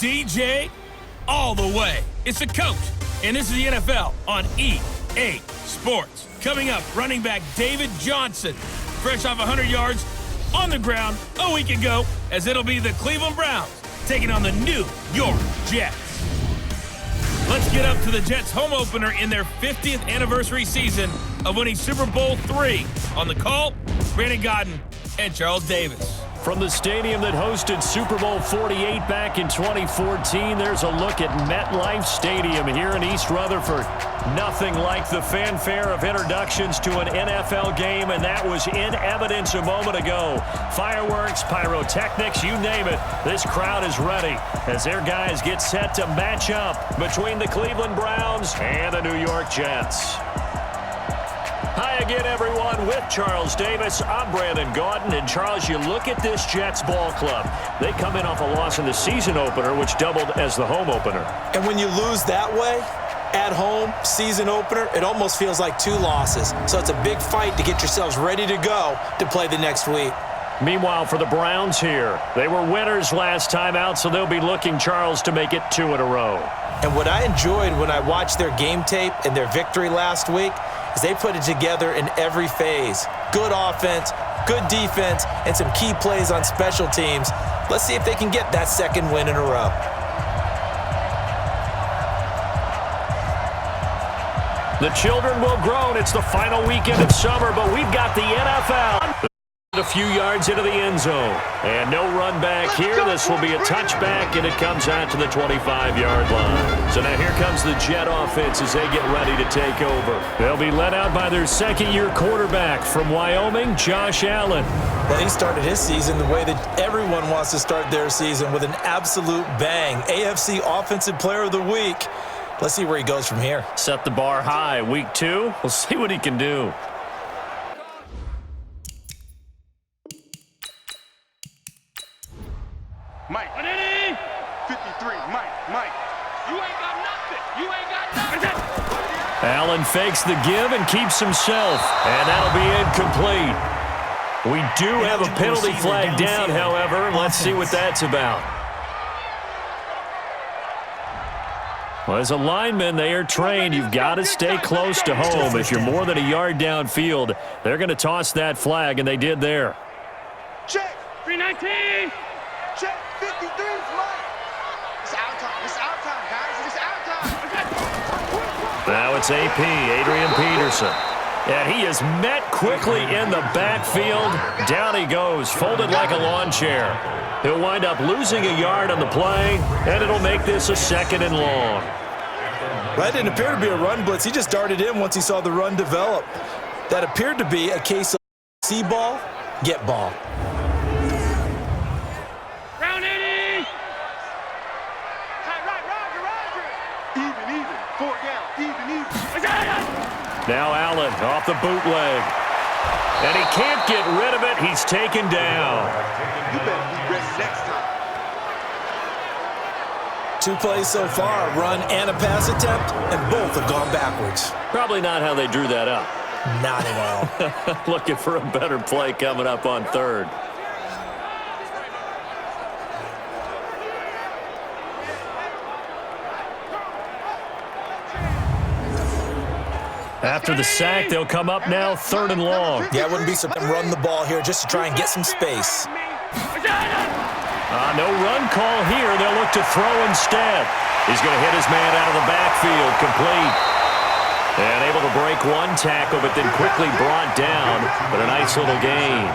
DJ all the way. It's the coach, and this is the NFL on EA Sports. Coming up, running back David Johnson, fresh off 100 yards on the ground a week ago, as it'll be the Cleveland Browns taking on the New York Jets. Let's get up to the Jets' home opener in their 50th anniversary season of winning Super Bowl III. On the call, Brandon Godden and Charles Davis. From the stadium that hosted Super Bowl 48 back in 2014, there's a look at MetLife Stadium here in East Rutherford. Nothing like the fanfare of introductions to an NFL game, and that was in evidence a moment ago. Fireworks, pyrotechnics, you name it. This crowd is ready as their guys get set to match up between the Cleveland Browns and the New York Jets. Hi again, everyone. With Charles Davis, I'm Brandon Gaudin. And Charles, you look at this Jets ball club. They come in off a loss in the season opener, which doubled as the home opener. And when you lose that way, at home, season opener, it almost feels like two losses. So it's a big fight to get yourselves ready to go to play the next week. Meanwhile, for the Browns here, they were winners last time out, so they'll be looking, Charles, to make it 2 in a row. And what I enjoyed when I watched their game tape and their victory last week is they put it together in every phase. Good offense, good defense, and some key plays on special teams. Let's see if they can get that second win in a row. The children will groan. It's the final weekend of summer, but we've got the NFL. A few yards into the end zone. And no run back here. This will be a touchback, and it comes out to the 25-yard line. So now here comes the Jet offense as they get ready to take over. They'll be led out by their second-year quarterback from Wyoming, Josh Allen. Well, he started his season the way that everyone wants to start their season, with an absolute bang. AFC Offensive Player of the Week. Let's see where he goes from here. Set the bar high. Week 2, we'll see what he can do. Mike. 53, Mike. You ain't got nothing. Allen fakes the give and keeps himself. And that'll be incomplete. We do have a penalty flag down, however. Let's see what that's about. Well, as a lineman, they are trained. You've got to stay close to home. If you're more than a yard downfield, they're going to toss that flag, and they did there. Check. 319. Check. 53 is Mike. It's our time. It's our time, guys. It's our time. Now it's AP, Adrian Peterson. And he is met quickly in the backfield. Down he goes, folded like a lawn chair. He'll wind up losing a yard on the play, and it'll make this a 2nd and long. That didn't appear to be a run blitz. He just darted in once he saw the run develop. That appeared to be a case of see ball, get ball. Round 80. Right, Roger. Even. 4 down. Even. Now Allen off the bootleg. And he can't get rid of it. He's taken down. You better be ready next time. 2 plays so far, a run and a pass attempt, and both have gone backwards. Probably not how they drew that up. Not at all. Looking for a better play coming up on 3rd. After the sack, they'll come up now 3rd and long. Yeah, it wouldn't be something run the ball here just to try and get some space. No run call here. They'll look to throw instead. He's going to hit his man out of the backfield, complete. And able to break 1 tackle, but then quickly brought down. But a nice little gain.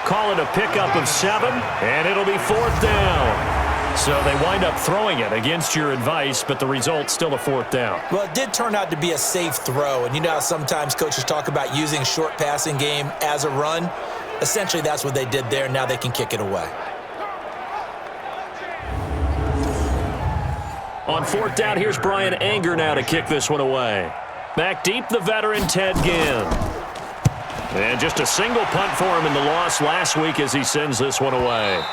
Call it a pickup of 7, and it'll be 4th down. So they wind up throwing it against your advice, but the result's still a 4th down. Well, it did turn out to be a safe throw. And you know how sometimes coaches talk about using short passing game as a run? Essentially, that's what they did there. Now they can kick it away. On 4th down, here's Brian Anger now to kick this one away. Back deep, the veteran Ted Ginn. And just a single punt for him in the loss last week as he sends this one away.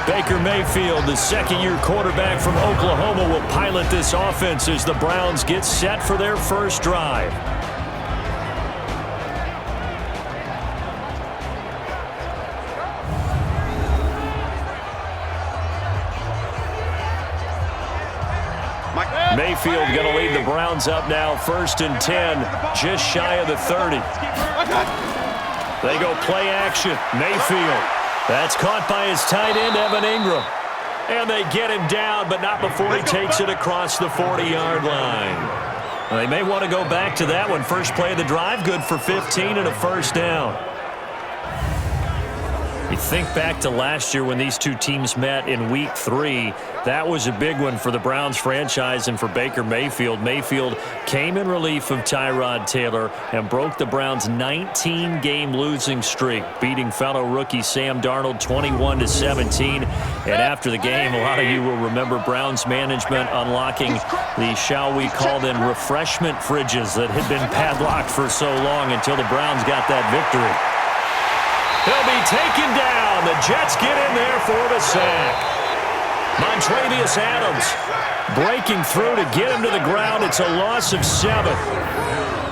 Baker Mayfield, the 2nd-year quarterback from Oklahoma, will pilot this offense as the Browns get set for their first drive. Mayfield going to lead the Browns up now, 1st and 10, just shy of the 30. They go play action. Mayfield. That's caught by his tight end, Evan Ingram. And they get him down, but not before he takes it across the 40-yard line. Well, they may want to go back to that one. First play of the drive, good for 15 and a first down. You think back to last year when these two teams met in Week 3. That was a big one for the Browns franchise and for Baker Mayfield. Mayfield came in relief of Tyrod Taylor and broke the Browns' 19-game losing streak, beating fellow rookie Sam Darnold 21-17. And after the game, a lot of you will remember Browns management unlocking the, shall we call them, refreshment fridges that had been padlocked for so long until the Browns got that victory. He'll be taken down. The Jets get in there for the sack. Montravius Adams breaking through to get him to the ground. It's a loss of 7.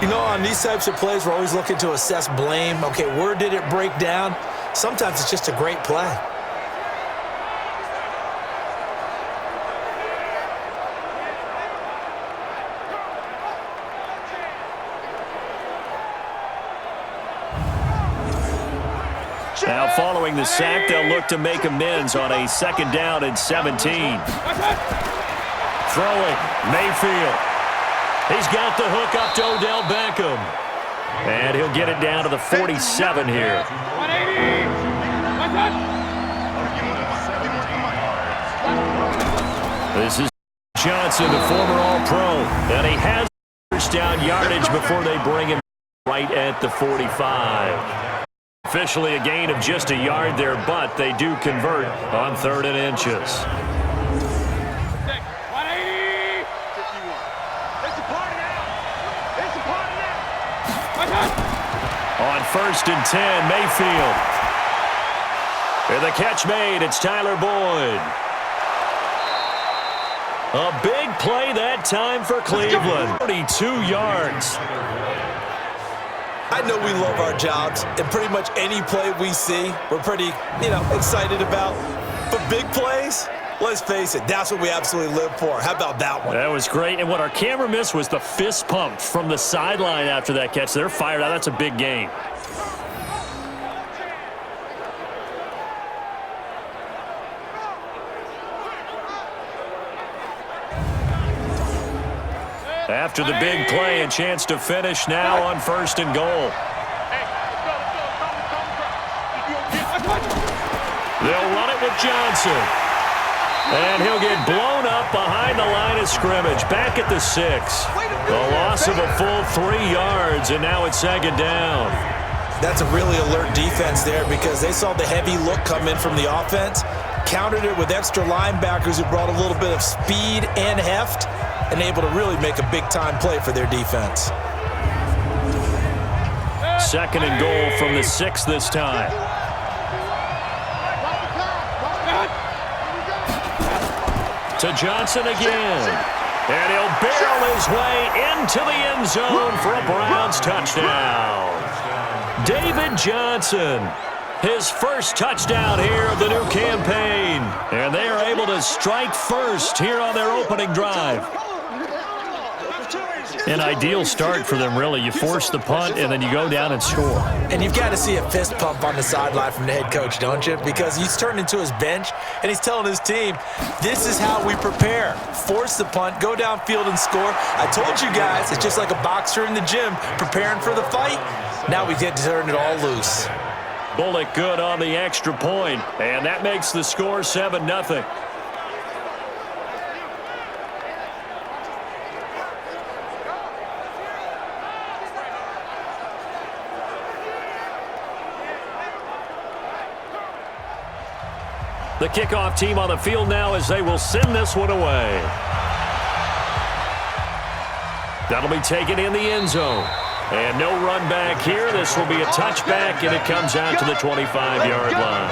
You know, on these types of plays, we're always looking to assess blame. Okay, where did it break down? Sometimes it's just a great play. Now following the sack, they'll look to make amends on a 2nd down and 17. Throwing, Mayfield. He's got the hook up to Odell Beckham. And he'll get it down to the 47 here. 180. This is Johnson, the former All-Pro. And he has first down yardage before they bring him right at the 45. Officially a gain of just a yard there, but they do convert on 3rd and inches. 180. 51. It's a party now. It's a party now. On 1st and 10, Mayfield. And the catch made. It's Tyler Boyd. A big play that time for Cleveland. 42 yards. I know we love our jobs, and pretty much any play we see, we're pretty, excited about. But big plays, let's face it, that's what we absolutely live for. How about that one? That was great, and what our camera missed was the fist pump from the sideline after that catch. They're fired out. That's a big gain. After the big play, a chance to finish now on 1st and goal. They'll run it with Johnson. And he'll get blown up behind the line of scrimmage. Back at the 6. A loss of a full 3 yards, and now it's 2nd down. That's a really alert defense there because they saw the heavy look come in from the offense, countered it with extra linebackers who brought a little bit of speed and heft, and able to really make a big-time play for their defense. 2nd and goal from the 6 this time. To Johnson again. And he'll barrel his way into the end zone for a Browns touchdown. David Johnson, his first touchdown here of the new campaign. And they are able to strike first here on their opening drive. An ideal start for them, really. You force the punt, and then you go down and score. And you've got to see a fist pump on the sideline from the head coach, don't you? Because he's turned into his bench, and he's telling his team, this is how we prepare. Force the punt, go downfield and score. I told you guys, it's just like a boxer in the gym preparing for the fight. Now we get to turn it all loose. Bullock good on the extra point, and that makes the score 7-0. The kickoff team on the field now as they will send this one away. That'll be taken in the end zone. And no run back here. This will be a touchback, and it comes out to the 25-yard line.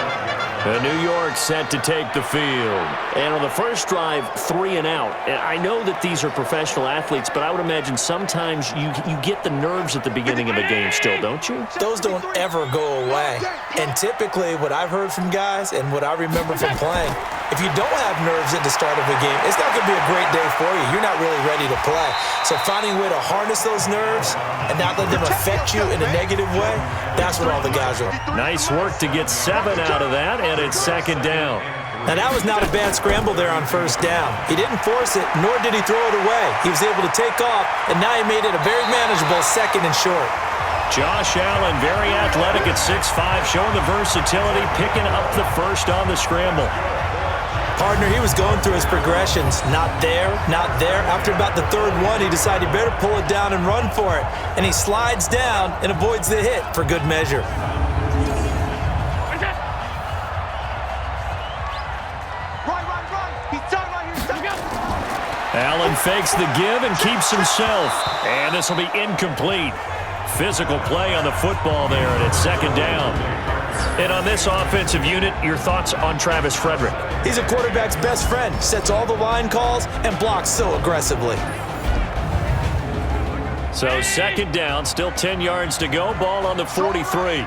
And New York set to take the field. And on the first drive, 3 and out. And I know that these are professional athletes, but I would imagine sometimes you get the nerves at the beginning of a game still, don't you? Those don't ever go away. And typically what I've heard from guys and what I remember from playing, if you don't have nerves at the start of a game, it's not going to be a great day for you. You're not really ready to play. So finding a way to harness those nerves and not let them affect you in a negative way, that's what all the guys are. Nice work to get 7 out of that, and it's second down. Now, that was not a bad scramble there on first down. He didn't force it, nor did he throw it away. He was able to take off, and now he made it a very manageable second and short. Josh Allen, very athletic at 6'5", showing the versatility, picking up the first on the scramble. Partner, he was going through his progressions. Not there, not there. After about the third one, he decided he better pull it down and run for it. And he slides down and avoids the hit for good measure. Allen fakes the give and keeps himself. And this will be incomplete. Physical play on the football there, and it's second down. And on this offensive unit, your thoughts on Travis Frederick? He's a quarterback's best friend. Sets all the line calls and blocks so aggressively. So second down, still 10 yards to go. Ball on the 43.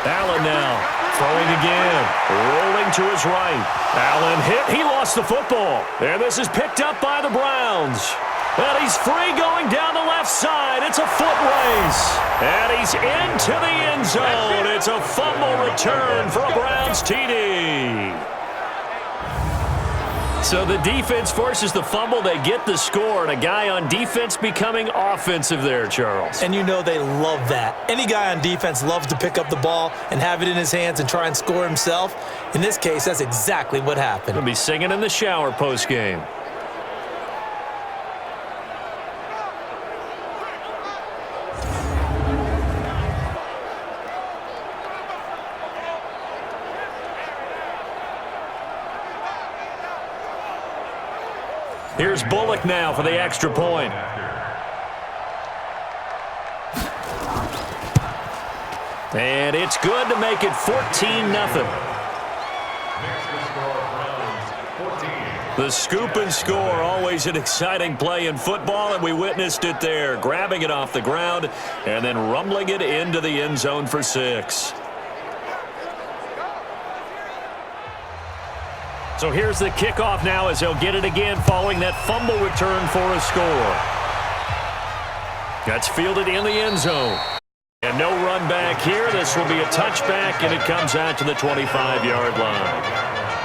Allen now. Throwing again, rolling to his right. Allen hit, he lost the football. And this is picked up by the Browns. And he's free going down the left side. It's a foot race. And he's into the end zone. It's a fumble return for a Browns TD. So the defense forces the fumble. They get the score, and a guy on defense becoming offensive there, Charles. And you know they love that. Any guy on defense loves to pick up the ball and have it in his hands and try and score himself. In this case, that's exactly what happened. He'll be singing in the shower post-game. Here's Bullock now for the extra point. And it's good to make it 14-0. The scoop and score, always an exciting play in football, and we witnessed it there, grabbing it off the ground and then rumbling it into the end zone for 6. So here's the kickoff now as he'll get it again following that fumble return for a score. That's fielded in the end zone. And no run back here. This will be a touchback, and it comes out to the 25-yard line.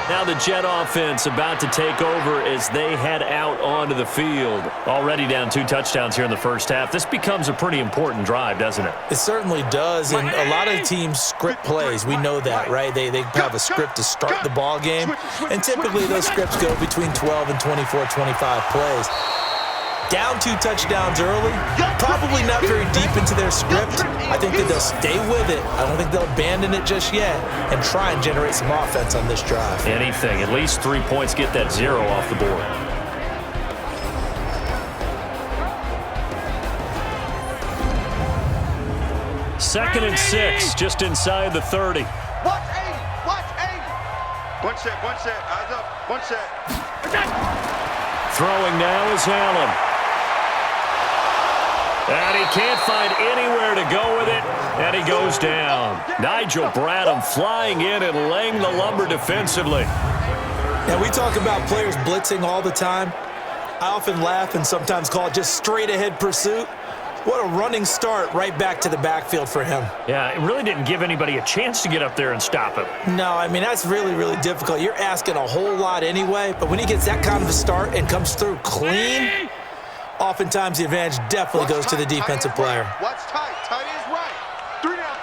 Now the Jet offense about to take over as they head out onto the field. Already down 2 touchdowns here in the first half. This becomes a pretty important drive, doesn't it? It certainly does, and a lot of teams script plays. We know that, right? They have a script to start the ball game, and typically those scripts go between 12 and 24, 25 plays. Down 2 touchdowns early, probably not very deep into their script. I think that they'll stay with it. I don't think they'll abandon it just yet and try and generate some offense on this drive. Anything. At least 3 points, get that 0 off the board. Second and 6, just inside the 30. Watch 80. Watch 80. One set, eyes up, one set. Throwing now is Allen. And he can't find anywhere to go with it, and he goes down. Nigel Bradham flying in and laying the lumber defensively. Now, we talk about players blitzing all the time. I often laugh and sometimes call it just straight-ahead pursuit. What a running start right back to the backfield for him. Yeah, it really didn't give anybody a chance to get up there and stop him. No, I mean, that's really, really difficult. You're asking a whole lot anyway, but when he gets that kind of a start and comes through clean, oftentimes the advantage definitely goes to the defensive player. Watch tight. Tight is right. 3 down.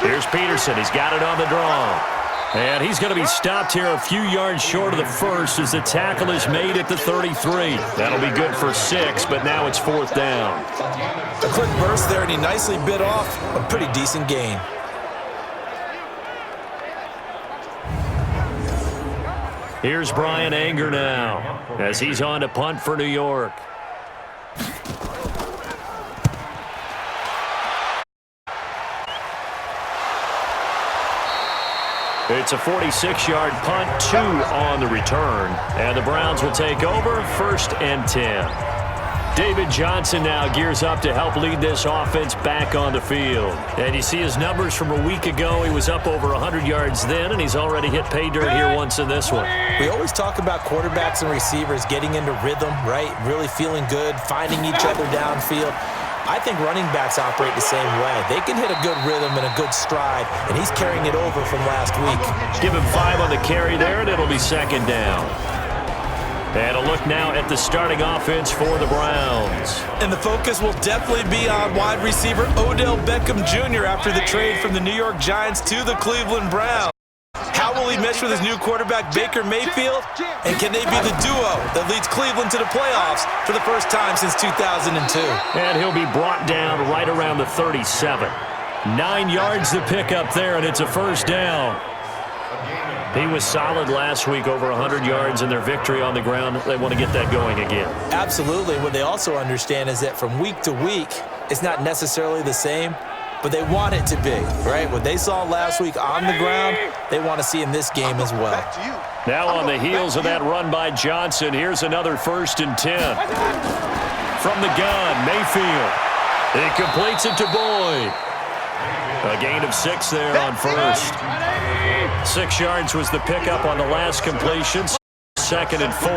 Here's Peterson. He's got it on the draw. And he's going to be stopped here a few yards short of the first as the tackle is made at the 33. That'll be good for 6, but now it's 4th down. A quick burst there, and he nicely bit off a pretty decent gain. Here's Brian Anger now as he's on to punt for New York. It's a 46-yard punt, 2 on the return. And the Browns will take over, 1st and 10. David Johnson now gears up to help lead this offense back on the field. And you see his numbers from a week ago. He was up over 100 yards then, and he's already hit pay dirt here once in this one. We always talk about quarterbacks and receivers getting into rhythm, right? Really feeling good, finding each other downfield. I think running backs operate the same way. They can hit a good rhythm and a good stride, and he's carrying it over from last week. Give him 5 on the carry there, and it'll be 2nd down. And a look now at the starting offense for the Browns. And the focus will definitely be on wide receiver Odell Beckham Jr. after the trade from the New York Giants to the Cleveland Browns. How will he mesh with his new quarterback, Baker Mayfield? And can they be the duo that leads Cleveland to the playoffs for the first time since 2002? And he'll be brought down right around the 37. 9 yards to pick up there, and it's a 1st down. He was solid last week, over 100 yards in their victory on the ground. They want to get that going again. Absolutely. What they also understand is that from week to week, it's not necessarily the same, but they want it to be, right? What they saw last week on the ground, they want to see in this game as well. Now on the heels of that run by Johnson, here's another 1st and 10. From the gun, Mayfield. He completes it to Boyd. A gain of 6 there on 1st. 6 yards was the pickup on the last completion. 2nd and 4.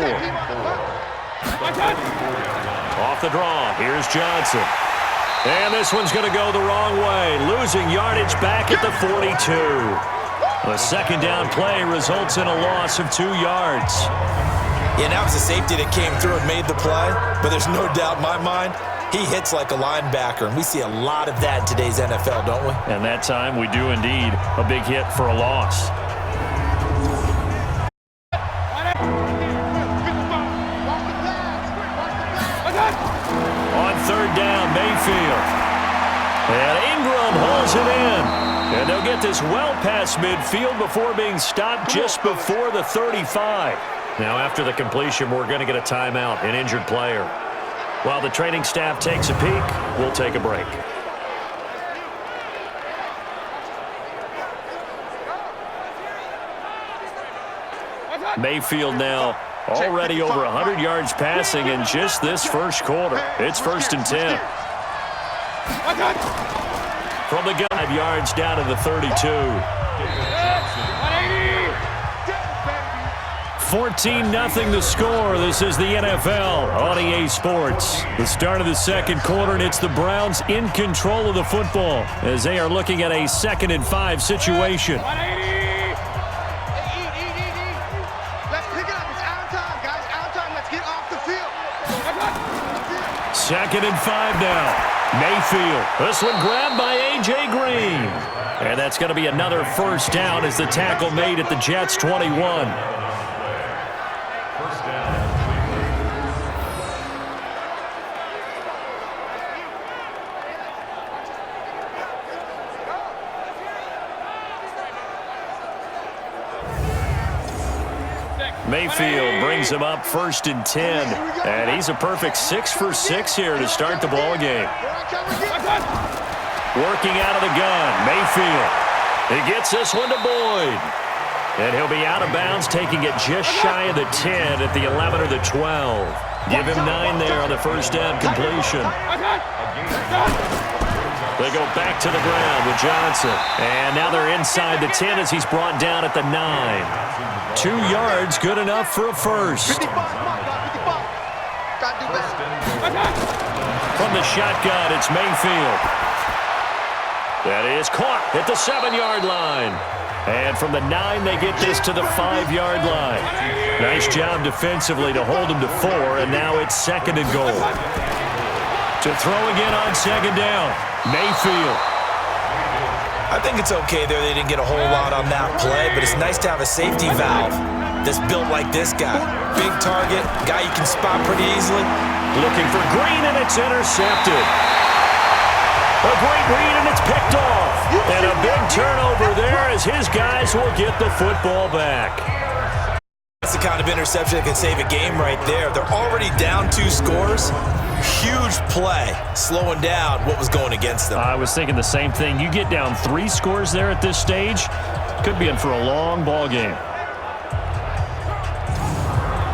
Off the draw, here's Johnson. And this one's going to go the wrong way. Losing yardage back at the 42. The 2nd down play results in a loss of 2 yards. Yeah, that was a safety that came through and made the play, but there's no doubt in my mind, he hits like a linebacker, and we see a lot of that in today's NFL, don't we? And that time we do indeed. A big hit for a loss. On 3rd down, Mayfield. And Ingram holds it in. And they'll get this well past midfield before being stopped just before the 35. Now after the completion, we're going to get a timeout, an injured player. While the training staff takes a peek, we'll take a break. Mayfield now already over 100 yards passing in just this 1st quarter. It's 1st and 10. From the gun, 5 yards down to the 32. 14-0 the score. This is the NFL on EA Sports. The start of the 2nd quarter, and it's the Browns in control of the football as they are looking at a 2nd and 5 situation. Let's pick it up. It's out time, guys. Out time. Let's get off the field. 2nd and 5 now. Mayfield. This one grabbed by A.J. Green. And that's going to be another 1st down as the tackle made at the Jets' 21. Mayfield brings him up 1st and 10. And he's a perfect 6 for 6 here to start the ball game. Working out of the gun, Mayfield. He gets this one to Boyd. And he'll be out of bounds, taking it just shy of the 10 at the 11 or the 12. Give him 9 there on the 1st down completion. They go back to the ground with Johnson. And now they're inside the 10 as he's brought down at the 9. 2 yards, good enough for a 1st. From the shotgun, it's Mayfield. That is caught at the 7-yard line. And from the 9, they get this to the 5-yard line. Nice job defensively to hold him to 4, and now it's 2nd and goal. To throw again on 2nd down, Mayfield. I think it's okay there. They didn't get a whole lot on that play, but it's nice to have a safety valve that's built like this guy. Big target, guy you can spot pretty easily. Looking for Green, and it's intercepted. A great read, and it's picked off. And a big turnover there as his guys will get the football back. That's the kind of interception that can save a game right there. They're already down 2 scores. Huge play, slowing down what was going against them. I was thinking the same thing. You get down 3 scores there at this stage, Could be in for a long ball game.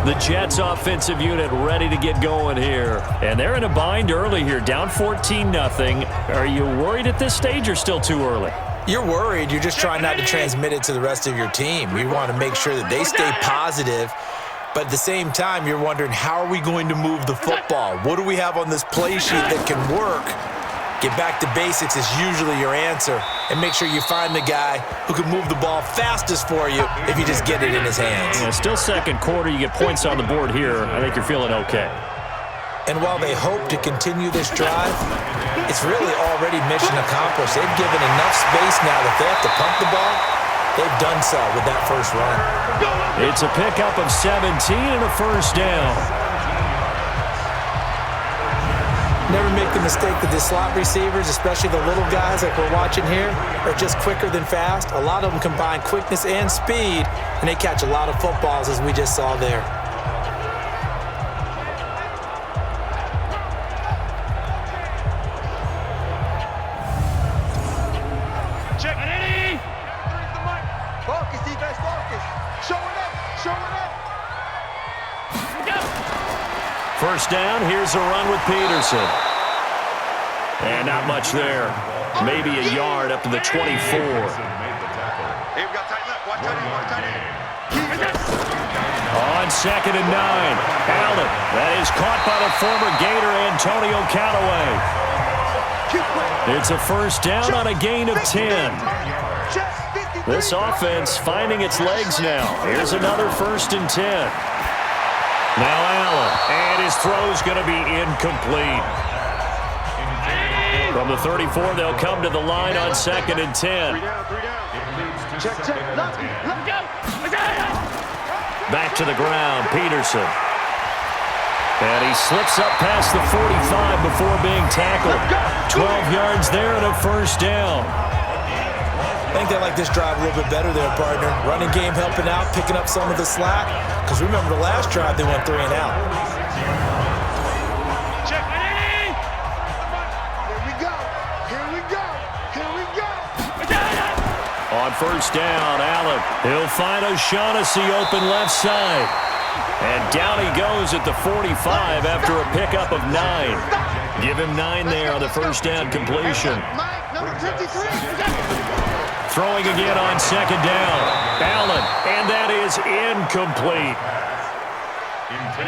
The Jets offensive unit ready to get going here. And they're in a bind early here, down 14-0. Are you worried at this stage or still too early? You're worried. You're just trying not to transmit it to the rest of your team. You want to make sure that they stay positive. But at the same time, you're wondering, how are we going to move the football? What do we have on this play sheet that can work? Get back to basics is usually your answer. And make sure you find the guy who can move the ball fastest for you if you just get it in his hands. Yeah, still second quarter. You get points on the board here. I think you're feeling okay. And while they hope to continue this drive, it's really already mission accomplished. They've given enough space now that they have to pump the ball. They've done so with that first run. It's a pickup of 17 and a first down. Never make the mistake that the slot receivers, especially the little guys like we're watching here, are just quicker than fast. A lot of them combine quickness and speed, and they catch a lot of footballs, as we just saw there. Check it, Eddie! Focus, defense, focus. Showing up, showing up. First down, here's a run with Peterson. And not much there. Maybe a yard up to the 24. Hey, we got tight left. Watch tight end. On 2nd and 9. Allen. That is caught by the former Gator Antonio Callaway. It's a first down on a gain of 10. This offense finding its legs now. Here's another 1st and 10. Now Allen, and his throw's going to be incomplete. From the 34, they'll come to the line on 2nd and 10. Check. Let go. Back to the ground, Peterson. And he slips up past the 45 before being tackled. 12 yards there and a first down. I think they like this drive a little bit better there, partner. Running game helping out, picking up some of the slack. Because remember the last drive, they went 3 and out. Check it, Eddie! Here we go. On first down, Allen. He'll find O'Shaughnessy open left side. And down he goes at the 45 after a pickup of 9. Give him 9 there on the first down completion. Mike, number 53. Throwing again on 2nd down. Allen, and that is incomplete.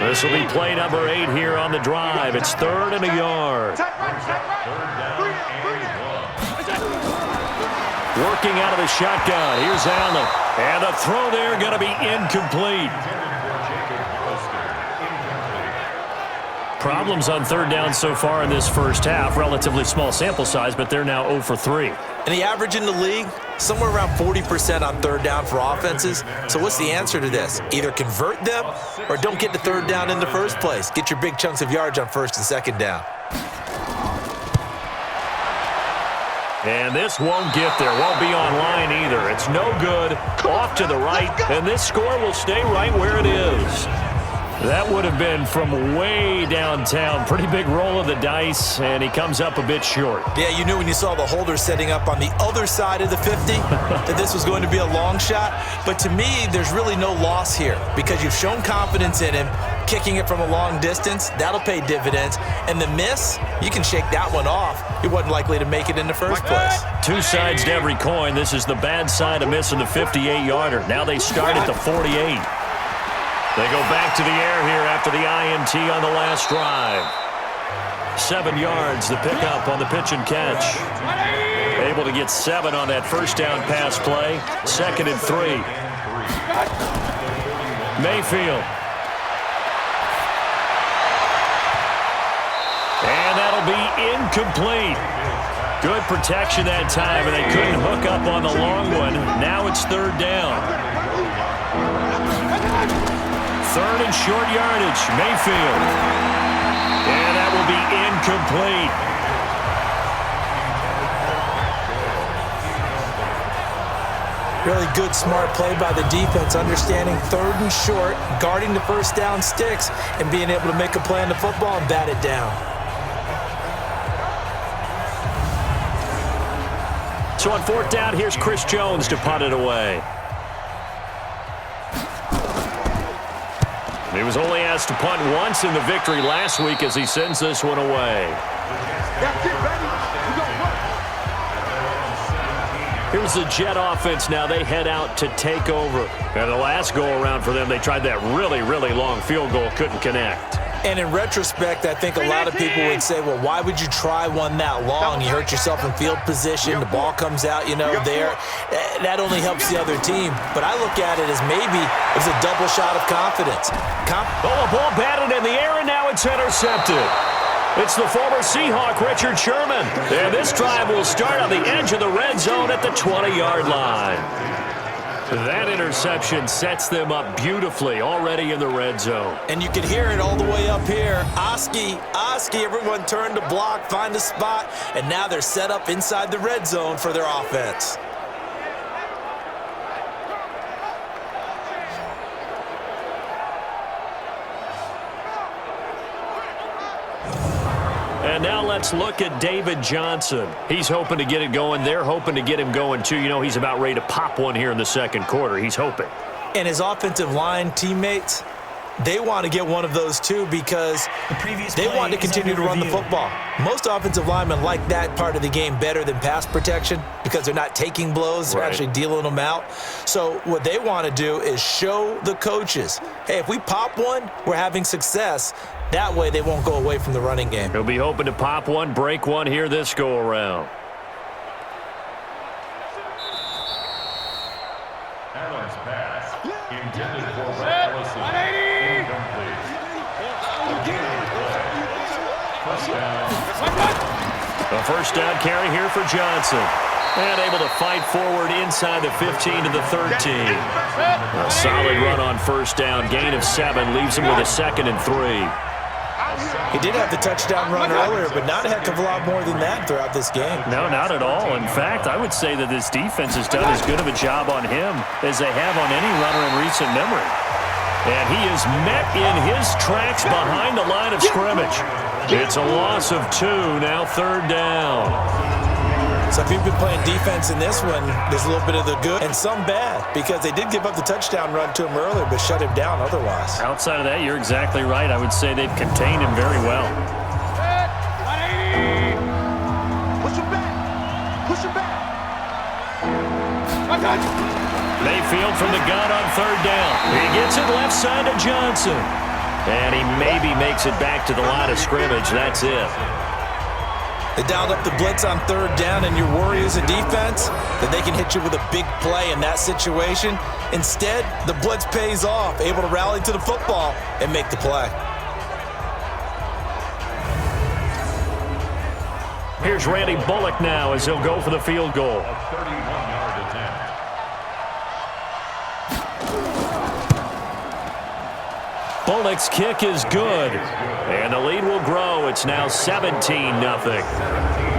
This will be play number 8 here on the drive. It's 3rd and a yard. Working out of the shotgun. Here's Allen. And a throw there going to be incomplete. Problems on 3rd down so far in this first half. Relatively small sample size, but they're now 0 for 3. And the average in the league, somewhere around 40% on 3rd down for offenses. So what's the answer to this? Either convert them or don't get to 3rd down in the first place. Get your big chunks of yards on 1st and 2nd down. And this won't get there. Won't be online either. It's no good. Off to the right. And this score will stay right where it is. That would have been from way downtown. Pretty big roll of the dice, and he comes up a bit short. Yeah, you knew when you saw the holder setting up on the other side of the 50 that this was going to be a long shot. But to me, there's really no loss here because you've shown confidence in him. Kicking it from a long distance, that'll pay dividends. And the miss, you can shake that one off. He wasn't likely to make it in the first place. 2 sides to every coin. This is the bad side of missing the 58-yarder. Now they start at the 48. They go back to the air here after the INT on the last drive. 7 yards, the pickup on the pitch and catch. Able to get 7 on that first down pass play. 2nd and 3. Mayfield. And that'll be incomplete. Good protection that time, and they couldn't hook up on the long one. Now it's 3rd down. 3rd and short yardage, Mayfield. And that will be incomplete. Really good, smart play by the defense, understanding 3rd and short, guarding the first down sticks, and being able to make a play on the football and bat it down. So on 4th down, here's Chris Jones to punt it away. He was only asked to punt once in the victory last week as he sends this one away. That's it, ready? We go work. Here's the Jet offense now. They head out to take over. And the last go-around for them, they tried that really, really long field goal. Couldn't connect. And in retrospect, I think a lot of people would say, well, why would you try one that long? You hurt yourself in field position. The ball comes out, there. That only helps the other team. But I look at it as maybe it was a double shot of confidence. A ball batted in the air, and now it's intercepted. It's the former Seahawk, Richard Sherman. And this drive will start on the edge of the red zone at the 20-yard line. That interception sets them up beautifully already in the red zone. And you can hear it all the way up here. Oski, everyone turned to block, find a spot, and now they're set up inside the red zone for their offense. And now let's look at David Johnson. He's hoping to get it going. They're hoping to get him going, too. He's about ready to pop one here in the second quarter. He's hoping. And his offensive line teammates, they want to get one of those, too, because they want to continue to run the football. Most offensive linemen like that part of the game better than pass protection because they're not taking blows. They're actually dealing them out. So what they want to do is show the coaches, hey, if we pop one, we're having success. That way they won't go away from the running game. He'll be hoping to pop one, break one here this go-around. Allen's pass intended for Ellison. Incomplete. A first down carry here for Johnson. And able to fight forward inside the 15 to the 13. A solid run on first down. Gain of 7 leaves him with a 2nd and 3. He did have the touchdown run earlier, but not a heck of a lot more than that throughout this game. No, not at all. In fact, I would say that this defense has done as good of a job on him as they have on any runner in recent memory. And he is met in his tracks behind the line of scrimmage. It's a loss of 2, now 3rd down. So if you've been playing defense in this one, there's a little bit of the good and some bad because they did give up the touchdown run to him earlier but shut him down otherwise. Outside of that, you're exactly right. I would say they've contained him very well. Push him back. Push him back. Mayfield from the gun on 3rd down. He gets it left side to Johnson. And he maybe makes it back to the line of scrimmage. That's it. They dialed up the blitz on 3rd down, and your worry as a defense that they can hit you with a big play in that situation. Instead, the blitz pays off, able to rally to the football and make the play. Here's Randy Bullock now as he'll go for the field goal. A 31-yard attempt. Bullock's kick is good. And the lead will grow. It's now 17-0.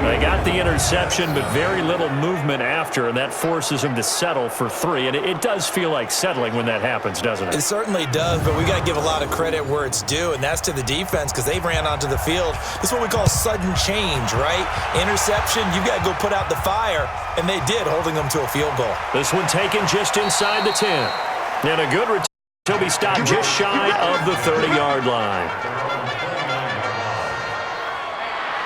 They got the interception, but very little movement after, and that forces them to settle for 3. And it does feel like settling when that happens, doesn't it? It certainly does, but we got to give a lot of credit where it's due, and that's to the defense because they ran onto the field. This is what we call sudden change, right? Interception, you got to go put out the fire, and they did, holding them to a field goal. This one taken just inside the 10. And a good return. He'll be stopped just shy of the 30-yard line.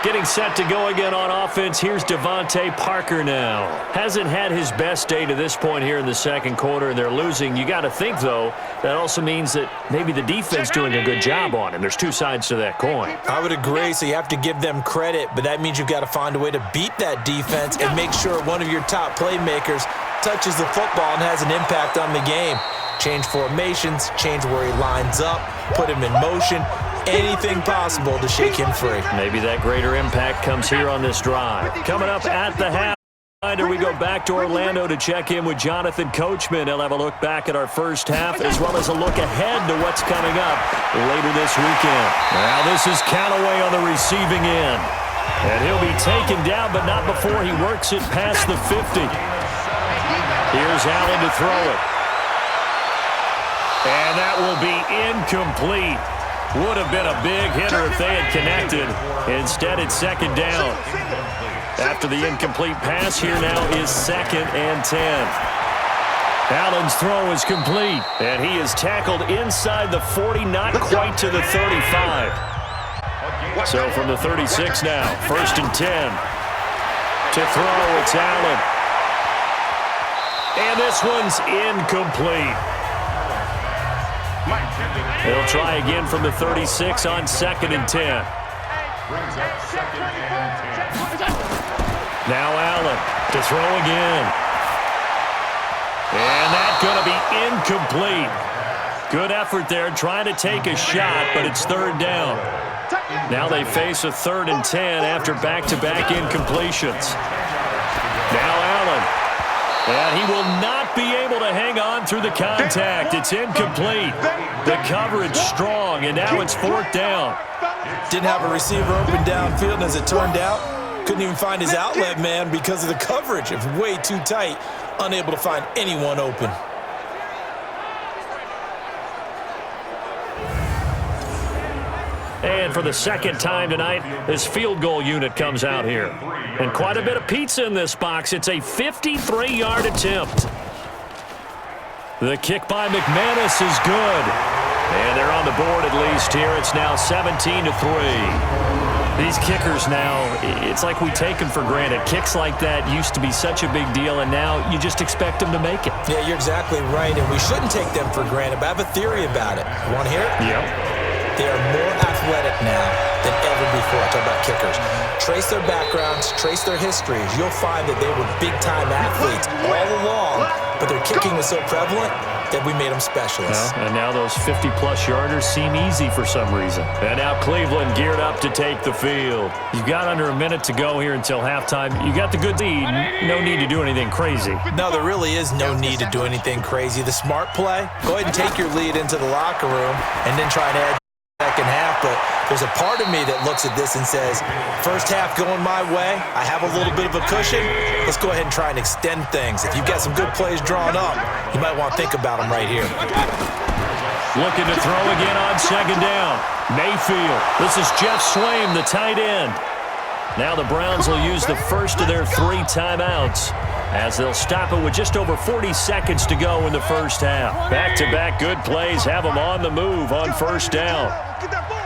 Getting set to go again on offense, here's Devontae Parker now. Hasn't had his best day to this point here in the second quarter, and they're losing. You got to think, though, that also means that maybe the defense doing a good job on him. There's two sides to that coin. I would agree, so you have to give them credit, but that means you've got to find a way to beat that defense and make sure one of your top playmakers touches the football and has an impact on the game. Change formations, change where he lines up, put him in motion, anything possible to shake him free. Maybe that greater impact comes here on this drive. Coming up at the half, we go back to Orlando to check in with Jonathan Coachman. He'll have a look back at our first half as well as a look ahead to what's coming up later this weekend. Now this is Callaway on the receiving end. And he'll be taken down, but not before he works it past the 50. Here's Allen to throw it. And that will be incomplete. Would have been a big hitter if they had connected. Instead, it's second down. After the incomplete pass, here now is 2nd and 10. Allen's throw is complete, and he is tackled inside the 40, not quite to the 35. So from the 36 now, 1st and 10. To throw, it's Allen. And this one's incomplete. They'll try again from the 36 on 2nd and 10. Now Allen to throw again. And that's going to be incomplete. Good effort there trying to take a shot, but it's 3rd down. Now they face a 3rd and 10 after back-to-back incompletions. Now Allen. And he will not be able to hang on through the contact. It's incomplete. The coverage strong, and now it's 4th down. Didn't have a receiver open downfield, and as it turned out, couldn't even find his outlet man because of the coverage. It was way too tight, unable to find anyone open. And for the 2nd time tonight, this field goal unit comes out here. And quite a bit of pizza in this box. It's a 53-yard attempt. The kick by McManus is good. And they're on the board at least here. It's now 17-3. These kickers now, it's like we take them for granted. Kicks like that used to be such a big deal, and now you just expect them to make it. Yeah, you're exactly right, and we shouldn't take them for granted, but I have a theory about it. You want to hear it? Yep. They are more athletic now than ever before. I talk about kickers. Trace their backgrounds, trace their histories. You'll find that they were big-time athletes all along, but their kicking was so prevalent that we made them specialists. Well, and now those 50-plus yarders seem easy for some reason. And now Cleveland geared up to take the field. You've got under a minute to go here until halftime. You got the good lead. No need to do anything crazy. No, there really is no need to do anything crazy. The smart play, go ahead and take your lead into the locker room and then try to add second half, but there's a part of me that looks at this and says, first half going my way, I have a little bit of a cushion, let's go ahead and try and extend things. If you've got some good plays drawn up, you might want to think about them right here. Looking to throw again on 2nd down. Mayfield. This is Jeff Swaim, the tight end. Now the Browns will use the first of their 3 timeouts as they'll stop it with just over 40 seconds to go in the first half. Back-to-back good plays have them on the move on 1st down. Get that ball.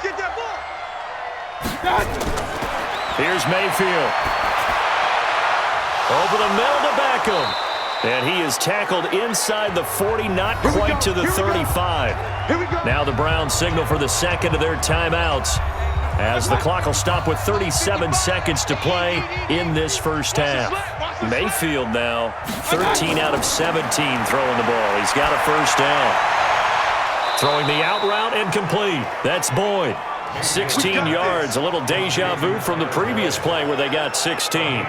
Get that ball. Here's Mayfield. Over the middle to Beckham. And he is tackled inside the 40, not quite to the 35. Now the Browns signal for the 2nd of their timeouts, as the clock will stop with 37 seconds to play in this first half. Mayfield now, 13 out of 17 throwing the ball. He's got a 1st down. Throwing the out route and complete. That's Boyd. 16 yards, a little deja vu from the previous play where they got 16.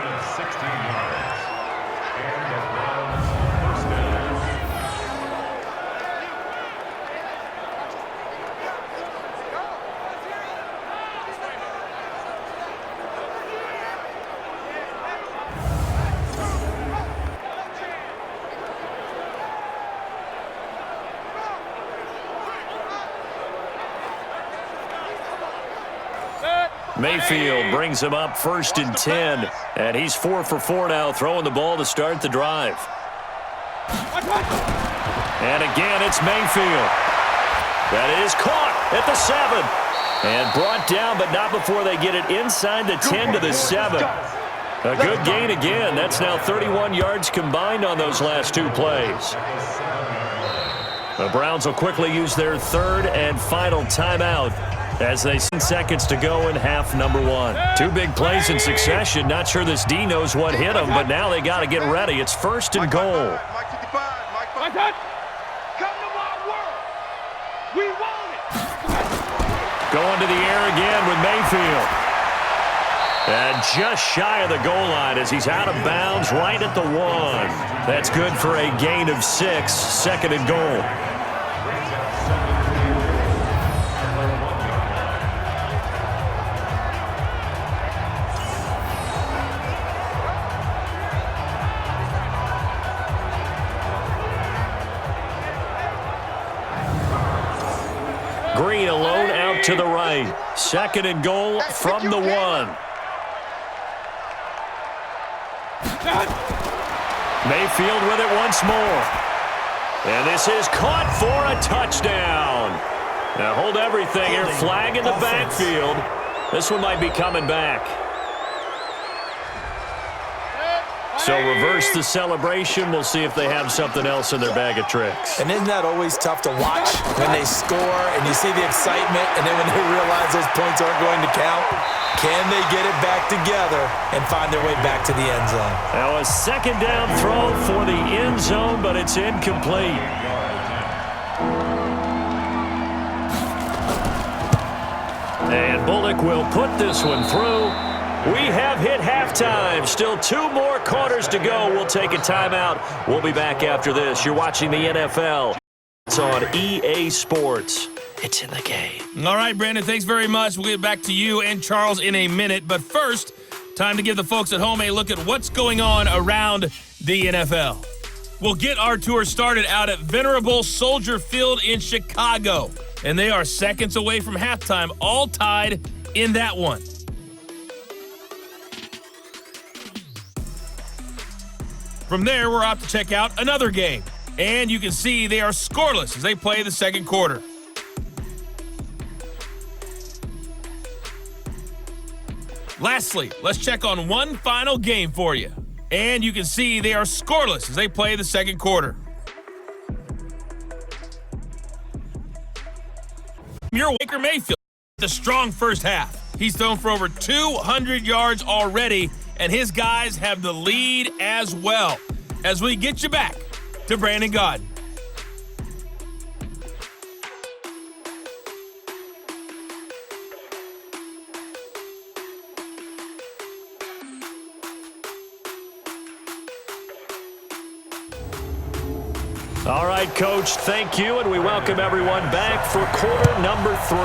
Mayfield brings him up 1st and 10, and he's 4 for 4 now, throwing the ball to start the drive. And again, it's Mayfield. That is caught at the 7, and brought down, but not before they get it inside the 10 to the 7. A good gain again. That's now 31 yards combined on those last 2 plays. The Browns will quickly use their 3rd and final timeout as they 10 seconds to go in half number 1. 2 big plays in succession. Not sure this D knows what hit him, but now they got to get ready. It's 1st and goal. Mike 55. Mike 55. Come to my world. We want it. Going to the air again with Mayfield. And just shy of the goal line as he's out of bounds right at the 1. That's good for a gain of 6. 2nd and goal. Green alone out to the right. 2nd and goal from the 1. Mayfield with it once more. And this is caught for a touchdown. Now hold everything here. Flag in the backfield. This one might be coming back. So reverse the celebration. We'll see if they have something else in their bag of tricks. And isn't that always tough to watch when they score and you see the excitement and then when they realize those points aren't going to count? Can they get it back together and find their way back to the end zone? Now a second down throw for the end zone, but it's incomplete. And Bullock will put this one through. We have hit halftime. Still 2 more quarters to go. We'll take a timeout. We'll be back after this. You're watching the NFL. It's on EA Sports. It's in the game. All right, Brandon, thanks very much. We'll get back to you and Charles in a minute. But first, time to give the folks at home a look at what's going on around the NFL. We'll get our tour started out at Venerable Soldier Field in Chicago. And they are seconds away from halftime, all tied in that one. From there, we're off to check out another game. And you can see they are scoreless as they play the second quarter. Lastly, let's check on one final game for you. And you can see they are scoreless as they play the second quarter. Your Baker Mayfield, the strong first half. He's thrown for over 200 yards already, and his guys have the lead as well. As we get you back to Brandon Gaudin. All right, Coach, thank you, and we welcome everyone back for quarter number 3.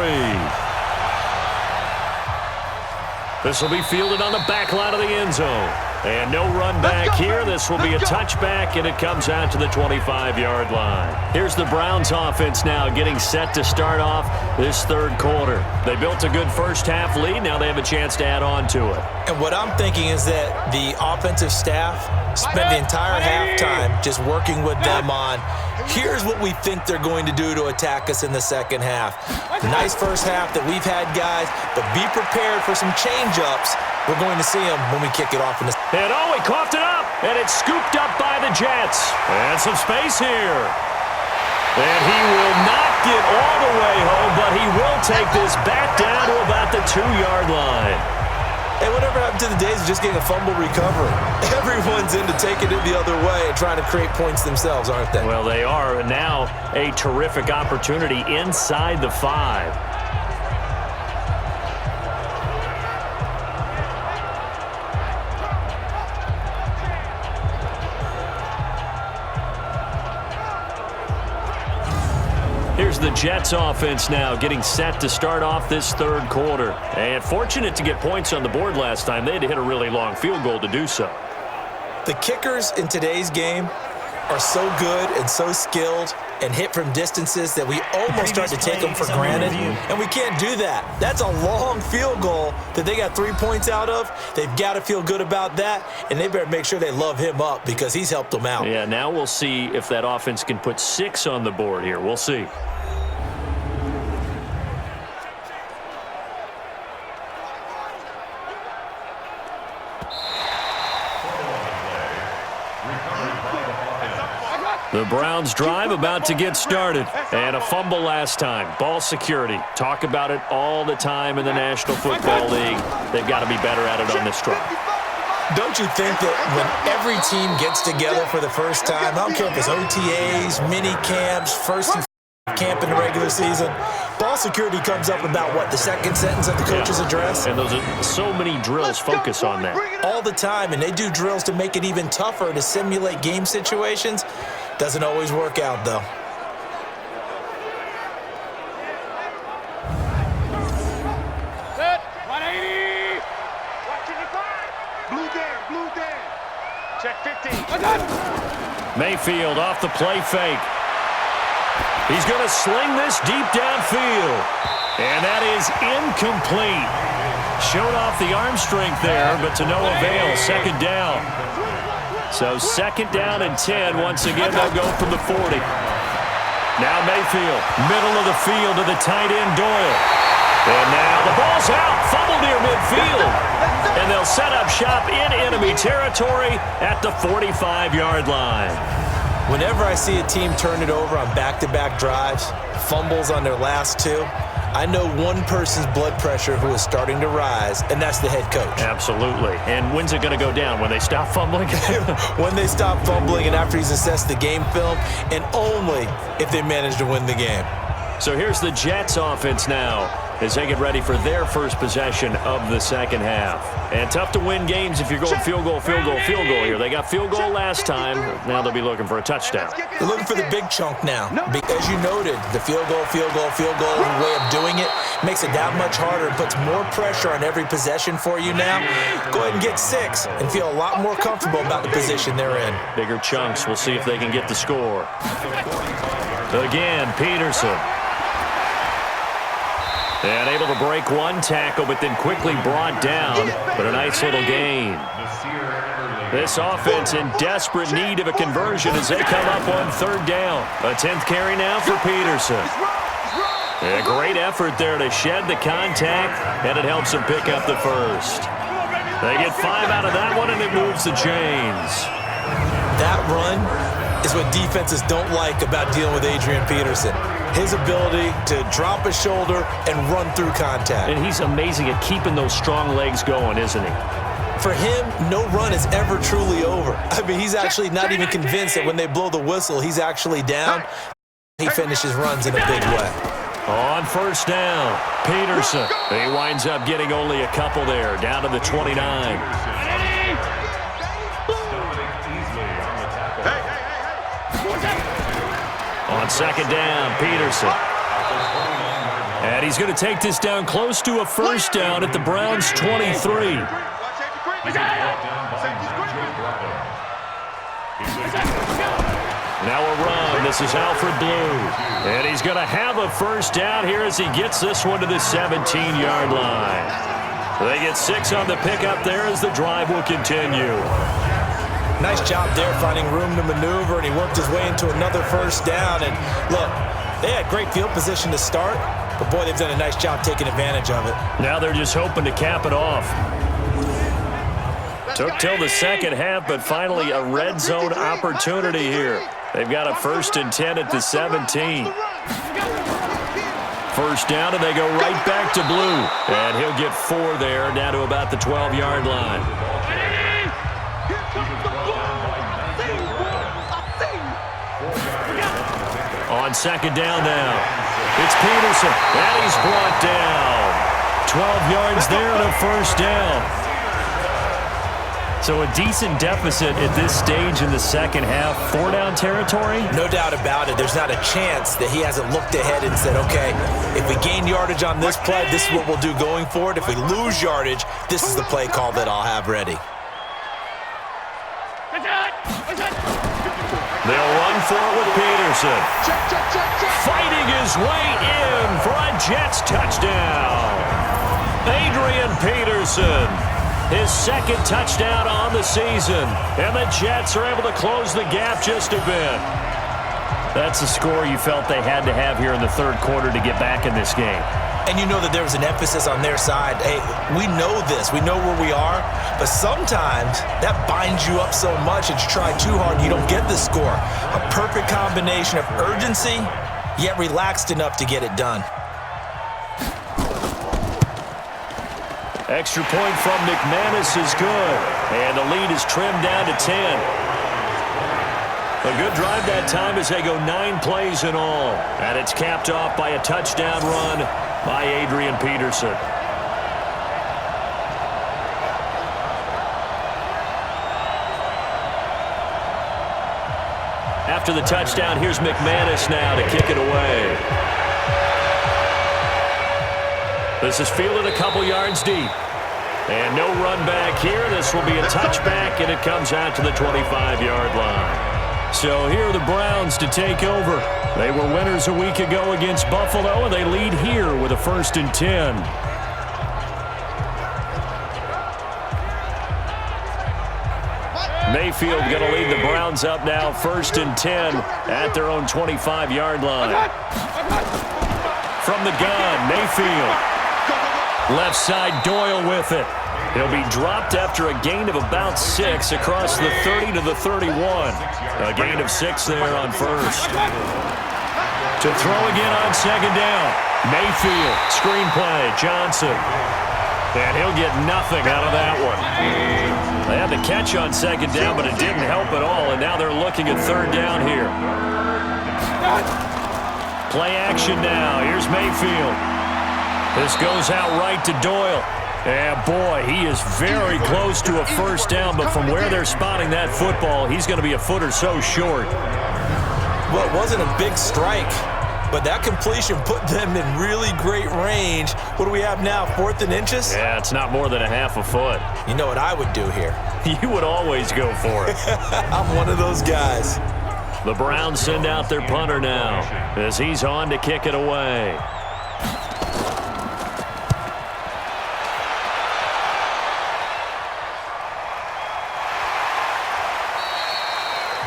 This will be fielded on the back line of the end zone. And no run back here. This will be a touchback, and it comes out to the 25-yard line. Here's the Browns offense now getting set to start off this third quarter. They built a good first half lead. Now they have a chance to add on to it. And what I'm thinking is that the offensive staff spent the entire halftime just working with them on, here's what we think they're going to do to attack us in the second half. Nice first half that we've had, guys, but be prepared for some change-ups. We're going to see them when we kick it off in the... And he coughed it up, and it's scooped up by the Jets. And some space here. And he will not get all the way home, but he will take this back down to about the 2-yard line. Hey, whatever happened to the days of just getting a fumble recovery? Everyone's into taking it the other way and trying to create points themselves, aren't they? Well, they are. Now a terrific opportunity inside the 5. Here's the Jets offense now getting set to start off this third quarter. And fortunate to get points on the board last time. They had to hit a really long field goal to do so. The kickers in today's game are so good and so skilled and hit from distances that we almost start to take them for granted. And we can't do that. That's a long field goal that they got 3 points out of. They've got to feel good about that, and they better make sure they love him up because he's helped them out. Yeah, now we'll see if that offense can put 6 on the board here. We'll see. The Browns drive about to get started. And a fumble last time. Ball security. Talk about it all the time in the National Football League. They've got to be better at it on this drive. Don't you think that when every team gets together for the first time, I don't care if it's OTAs, mini camps, first and camp in the regular season, ball security comes up about, what, the second sentence of the coach's address? And those are so many drills focus on that. All the time, and they do drills to make it even tougher to simulate game situations. Doesn't always work out, though. Set, 180. Blue Dan. Check 15. Mayfield off the play fake. He's going to sling this deep downfield. And that is incomplete. Showed off the arm strength there, but to no avail. Second down. So second down and 10. Once again, they'll go from the 40. Now Mayfield, middle of the field to the tight end Doyle. And now the ball's out, fumble near midfield. And they'll set up shop in enemy territory at the 45-yard line. Whenever I see a team turn it over on back-to-back drives, fumbles on their last two, I know one person's blood pressure who is starting to rise, and that's the head coach. Absolutely. And when's it going to go down? When they stop fumbling? When they stop fumbling and after he's assessed the game film, and only if they manage to win the game. So here's the Jets offense now as they get ready for their first possession of the second half. And tough to win games if you're going field goal here. They got field goal last time. Now they'll be looking for a touchdown. They're looking for the big chunk now. As you noted, the field goal way of doing it makes it that much harder and puts more pressure on every possession for you now. Go ahead and get 6 and feel a lot more comfortable about the position they're in. Bigger chunks. We'll see if they can get the score. Again, Peterson. And able to break one tackle, but then quickly brought down. But a nice little gain. This offense in desperate need of a conversion as they come up on third down. A 10th carry now for Peterson. A great effort there to shed the contact, and it helps them pick up the first. They get 5 out of that one, and it moves the chains. That run is what defenses don't like about dealing with Adrian Peterson. His ability to drop his shoulder and run through contact. And he's amazing at keeping those strong legs going, isn't he? For him, no run is ever truly over. I mean, he's actually not even convinced that when they blow the whistle, he's actually down. He finishes runs in a big way. On first down, Peterson. He winds up getting only a couple there, down to the 29. On second down, Peterson. And he's going to take this down close to a first down at the Browns' 23. Now a run. This is Alfred Blue. And he's going to have a first down here as he gets this one to the 17-yard line. They get 6 on the pickup there as the drive will continue. Nice job there finding room to maneuver, and he worked his way into another first down. And look, they had great field position to start, but boy, they've done a nice job taking advantage of it. Now they're just hoping to cap it off. Took till the second half, but finally a red zone opportunity here. They've got a 1st and 10 at the 17. First down, and they go right back to Blue. And he'll get 4 there, down to about the 12-yard line. On second down now, it's Peterson, and he's brought down. 12 yards there and a first down. So a decent deficit at this stage in the second half. 4-down territory? No doubt about it. There's not a chance that he hasn't looked ahead and said, okay, if we gain yardage on this play, this is what we'll do going forward. If we lose yardage, this is the play call that I'll have ready. They'll run for it with Peterson. Fighting his way in for a Jets touchdown. Adrian Peterson, his 2nd touchdown on the season. And the Jets are able to close the gap just a bit. That's the score you felt they had to have here in the third quarter to get back in this game. And you know that there was an emphasis on their side. Hey, we know this. We know where we are. But sometimes that binds you up so much that you try too hard and you don't get the score. A perfect combination of urgency, yet relaxed enough to get it done. Extra point from McManus is good. And the lead is trimmed down to 10. A good drive that time as they go 9 plays in all. And it's capped off by a touchdown run by Adrian Peterson. After the touchdown, here's McManus now to kick it away. This is fielded a couple yards deep. And no run back here. This will be a touchback, and it comes out to the 25-yard line. So here are the Browns to take over. They were winners a week ago against Buffalo, and they lead here with a 1st and 10. Mayfield going to lead the Browns up now, 1st and 10 at their own 25-yard line. From the gun, Mayfield. Left side, Doyle with it. He'll be dropped after a gain of about 6 across the 30 to the 31. A gain of 6 there on 1st. To throw again on 2nd down. Mayfield, screen play, Johnson. And he'll get nothing out of that one. They had the catch on 2nd down, but it didn't help at all, and now they're looking at 3rd down here. Play action now. Here's Mayfield. This goes out right to Doyle. And boy, he is very close to a 1st down, but from where they're spotting that football, he's going to be a foot or so short. Well, it wasn't a big strike, but that completion put them in really great range. What do we have now, 4th and inches? Yeah, it's not more than a half a foot. You know what I would do here? You would always go for it. I'm one of those guys. The Browns send out their punter now as he's on to kick it away.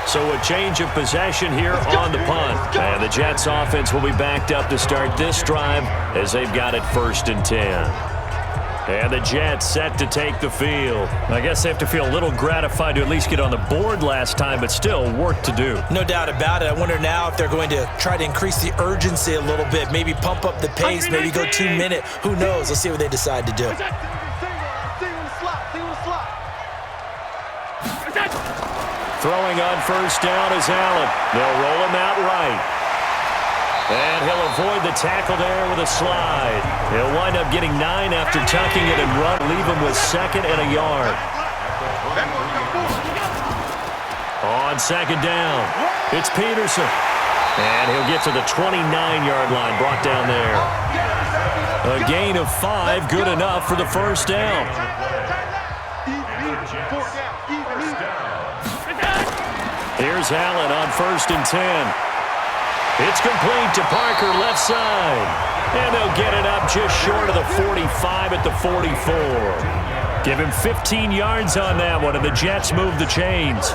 So a change of possession here on the punt. And the Jets offense will be backed up to start this drive as they've got it 1st and 10. And the Jets set to take the field. I guess they have to feel a little gratified to at least get on the board last time, but still work to do. No doubt about it. I wonder now if they're going to try to increase the urgency a little bit, maybe pump up the pace, maybe go 2-minute. Who knows? Let's see what they decide to do. Throwing on 1st down is Allen. They'll roll him out right. And he'll avoid the tackle there with a slide. He'll wind up getting 9 after tucking it and run, leave him with 2nd and a yard. On 2nd down, it's Peterson. And he'll get to the 29-yard line, brought down there. A gain of 5, good enough for the 1st down. Here's Allen on 1st and 10. It's complete to Parker, left side. And they'll get it up just short of the 45 at the 44. Give him 15 yards on that one, and the Jets move the chains.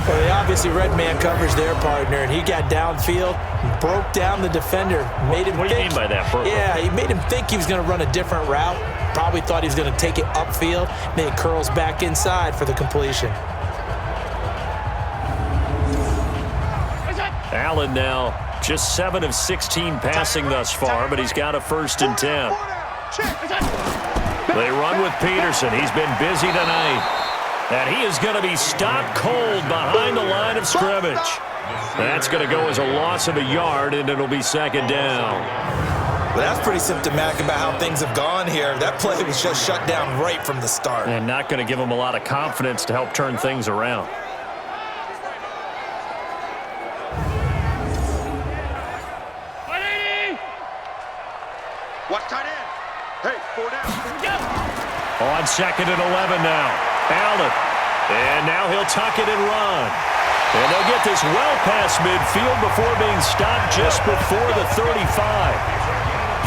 Well, they obviously read man coverage their partner, and he got downfield, broke down the defender, made him What do you mean by that, Burke? Yeah, he made him think he was going to run a different route. Probably thought he was going to take it upfield, then he curls back inside for the completion. Allen now just 7 of 16 passing thus far, but he's got a 1st and 10. They run with Peterson. He's been busy tonight. And he is going to be stopped cold behind the line of scrimmage. That's going to go as a loss of a yard, and it'll be 2nd down. Well, that's pretty symptomatic about how things have gone here. That play was just shut down right from the start. And not going to give him a lot of confidence to help turn things around. Watch tight end. Hey, 4 down. On 2nd and 11 now. Allen. And now he'll tuck it and run. And they'll get this well past midfield before being stopped just before the 35.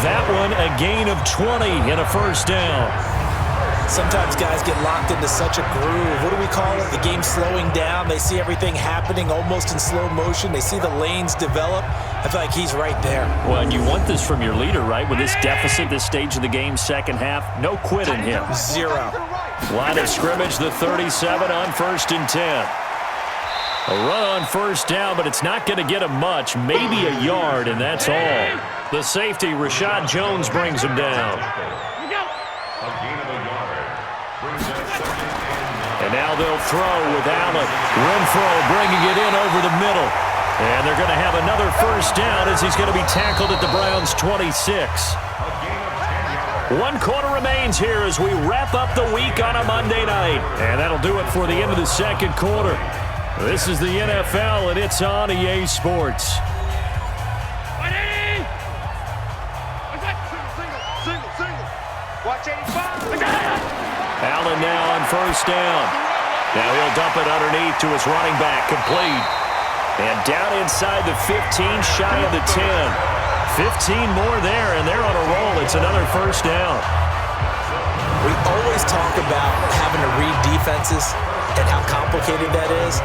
That one a gain of 20 and a 1st down. Sometimes guys get locked into such a groove. What do we call it? The game slowing down. They see everything happening almost in slow motion. They see the lanes develop. I feel like he's right there. Well, and you want this from your leader, right? With this deficit, this stage of the game, 2nd half, no quit in him. 0. Line of scrimmage, the 37 on 1st and 10. A run on 1st down, but it's not going to get him much. Maybe a yard, and that's all. The safety, Rashad Jones, brings him down. And now they'll throw with Allen. Renfro bringing it in over the middle. And they're going to have another 1st down as he's going to be tackled at the Browns' 26. 1 quarter remains here as we wrap up the week on a Monday night. And that'll do it for the end of the 2nd quarter. This is the NFL, and it's on EA Sports. Watch 85. Allen now on 1st down. Now he'll dump it underneath to his running back, complete. And down inside the 15, shy of the 10. 15 more there, and they're on a roll. It's another 1st down. always talk about having to read defenses and how complicated that is.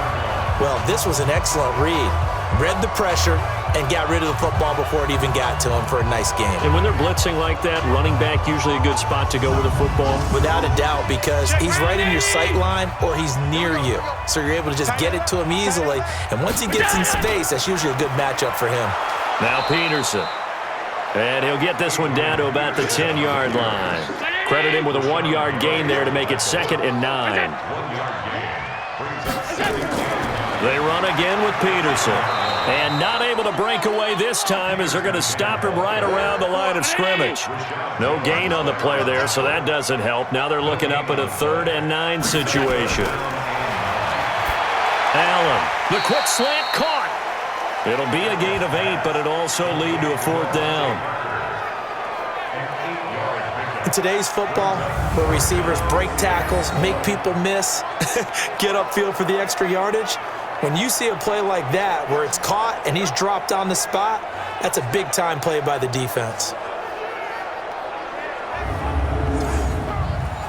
Well, this was an excellent read. Read the pressure and got rid of the football before it even got to him for a nice game. And when they're blitzing like that, running back usually a good spot to go with the football? Without a doubt, because he's right in your sight line or he's near you. So you're able to just get it to him easily. And once he gets in space, that's usually a good matchup for him. Now Peterson. And he'll get this one down to about the 10-yard line. Credit him with a 1-yard gain there to make it 2nd and 9. They run again with Peterson. And not able to break away this time as they're going to stop him right around the line of scrimmage. No gain on the play there, so that doesn't help. Now they're looking up at a 3rd and 9 situation. Allen, the quick slant caught. It'll be a gain of 8, but it'll also lead to a 4th down. In today's football, where receivers break tackles, make people miss, get upfield for the extra yardage, when you see a play like that where it's caught and he's dropped on the spot, that's a big-time play by the defense.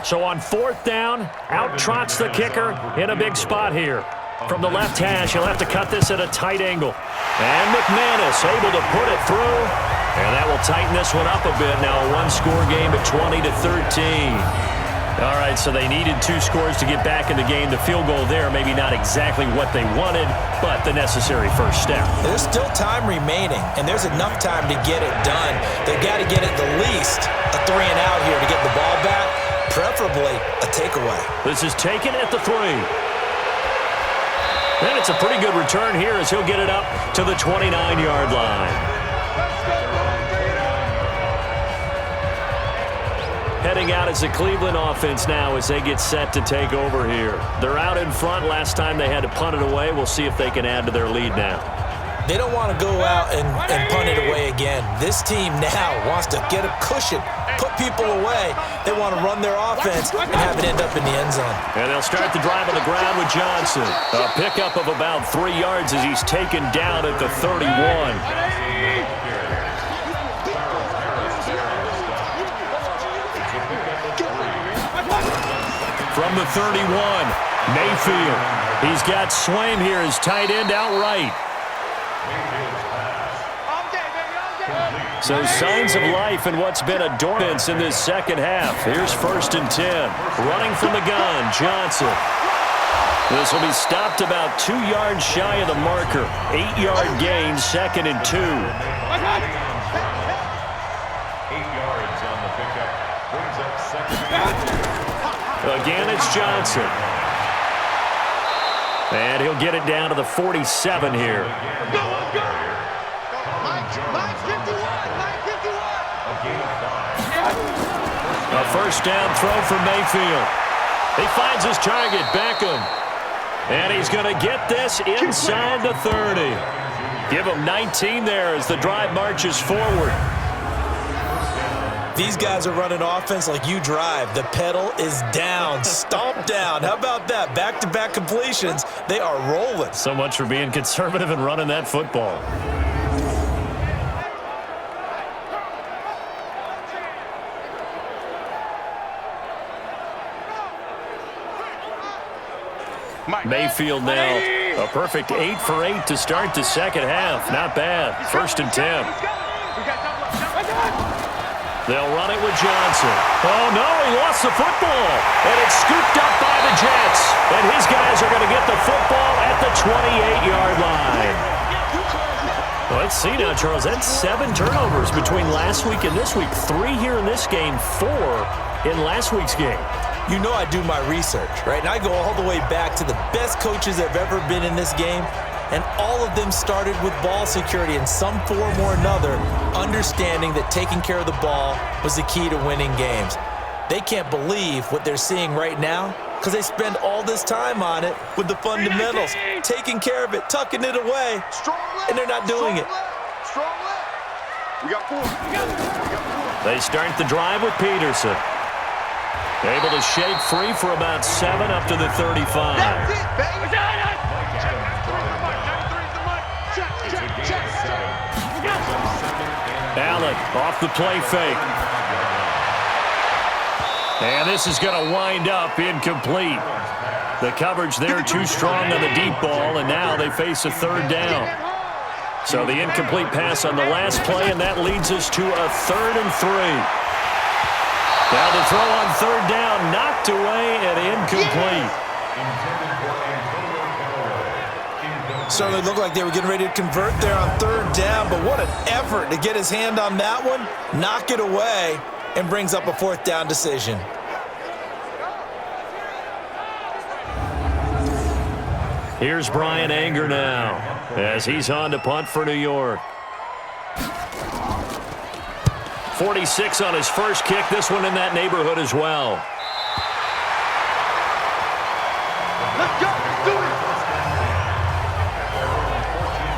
So on 4th down, out trots the kicker in a big spot here. From the left hash, he'll have to cut this at a tight angle. And McManus able to put it through. And that will tighten this one up a bit. Now a one-score game at 20-13. All right, so they needed 2 scores to get back in the game. The field goal there, maybe not exactly what they wanted, but the necessary first step. There's still time remaining, and there's enough time to get it done. They've got to get at the least a 3 and out here to get the ball back, preferably a takeaway. This is taken at the 3. And it's a pretty good return here as he'll get it up to the 29-yard line. Heading out as the Cleveland offense now as they get set to take over here. They're out in front. Last time they had to punt it away. We'll see if they can add to their lead now. They don't want to go out and punt it away again. This team now wants to get a cushion, put people away. They want to run their offense and have it end up in the end zone. And they'll start the drive on the ground with Johnson. A pickup of about 3 yards as he's taken down at the 31. From the 31, Mayfield. He's got Swaim here as tight end outright. So signs of life in what's been a dormant in this second half. Here's 1st and 10. Running from the gun, Johnson. This will be stopped about 2 yards shy of the marker. 8-yard gain, 2nd and 2. 8 yards on the pickup. Brings up 2nd and 2. Again, it's Johnson. And he'll get it down to the 47 here. A 1st down throw for Mayfield. He finds his target, Beckham. And he's going to get this inside the 30. Give him 19 there as the drive marches forward. These guys are running offense like you drive. The pedal is down, stomp down. How about that? Back-to-back completions. They are rolling. So much for being conservative and running that football. Mayfield now a perfect 8 for 8 to start the second half. Not bad. 1st and 10. They'll run it with Johnson. Oh, no, he lost the football. And it's scooped up by the Jets. And his guys are going to get the football at the 28-yard line. Well, let's see now, Charles. That's 7 turnovers between last week and this week. 3 here in this game, 4 in last week's game. You know I do my research, right? And I go all the way back to the best coaches that have ever been in this game. And all of them started with ball security in some form or another, understanding that taking care of the ball was the key to winning games. They can't believe what they're seeing right now because they spend all this time on it with the fundamentals, taking care of it, tucking it away, and they're not doing it. We got 4. They start the drive with Peterson. Able to shake free for about 7 up to the 35. That's it, baby. Allen off the play fake. And this is going to wind up incomplete. The coverage there too strong on the deep ball, and now they face a third down. So the incomplete pass on the last play, and that leads us to a 3rd and 3. Now the throw on 3rd down, knocked away and incomplete. Certainly looked like they were getting ready to convert there on 3rd down, but what an effort to get his hand on that one, knock it away, and brings up a 4th down decision. Here's Brian Anger now as he's on to punt for New York. 46 on his first kick. This one in that neighborhood as well. Let's go. Let's do it.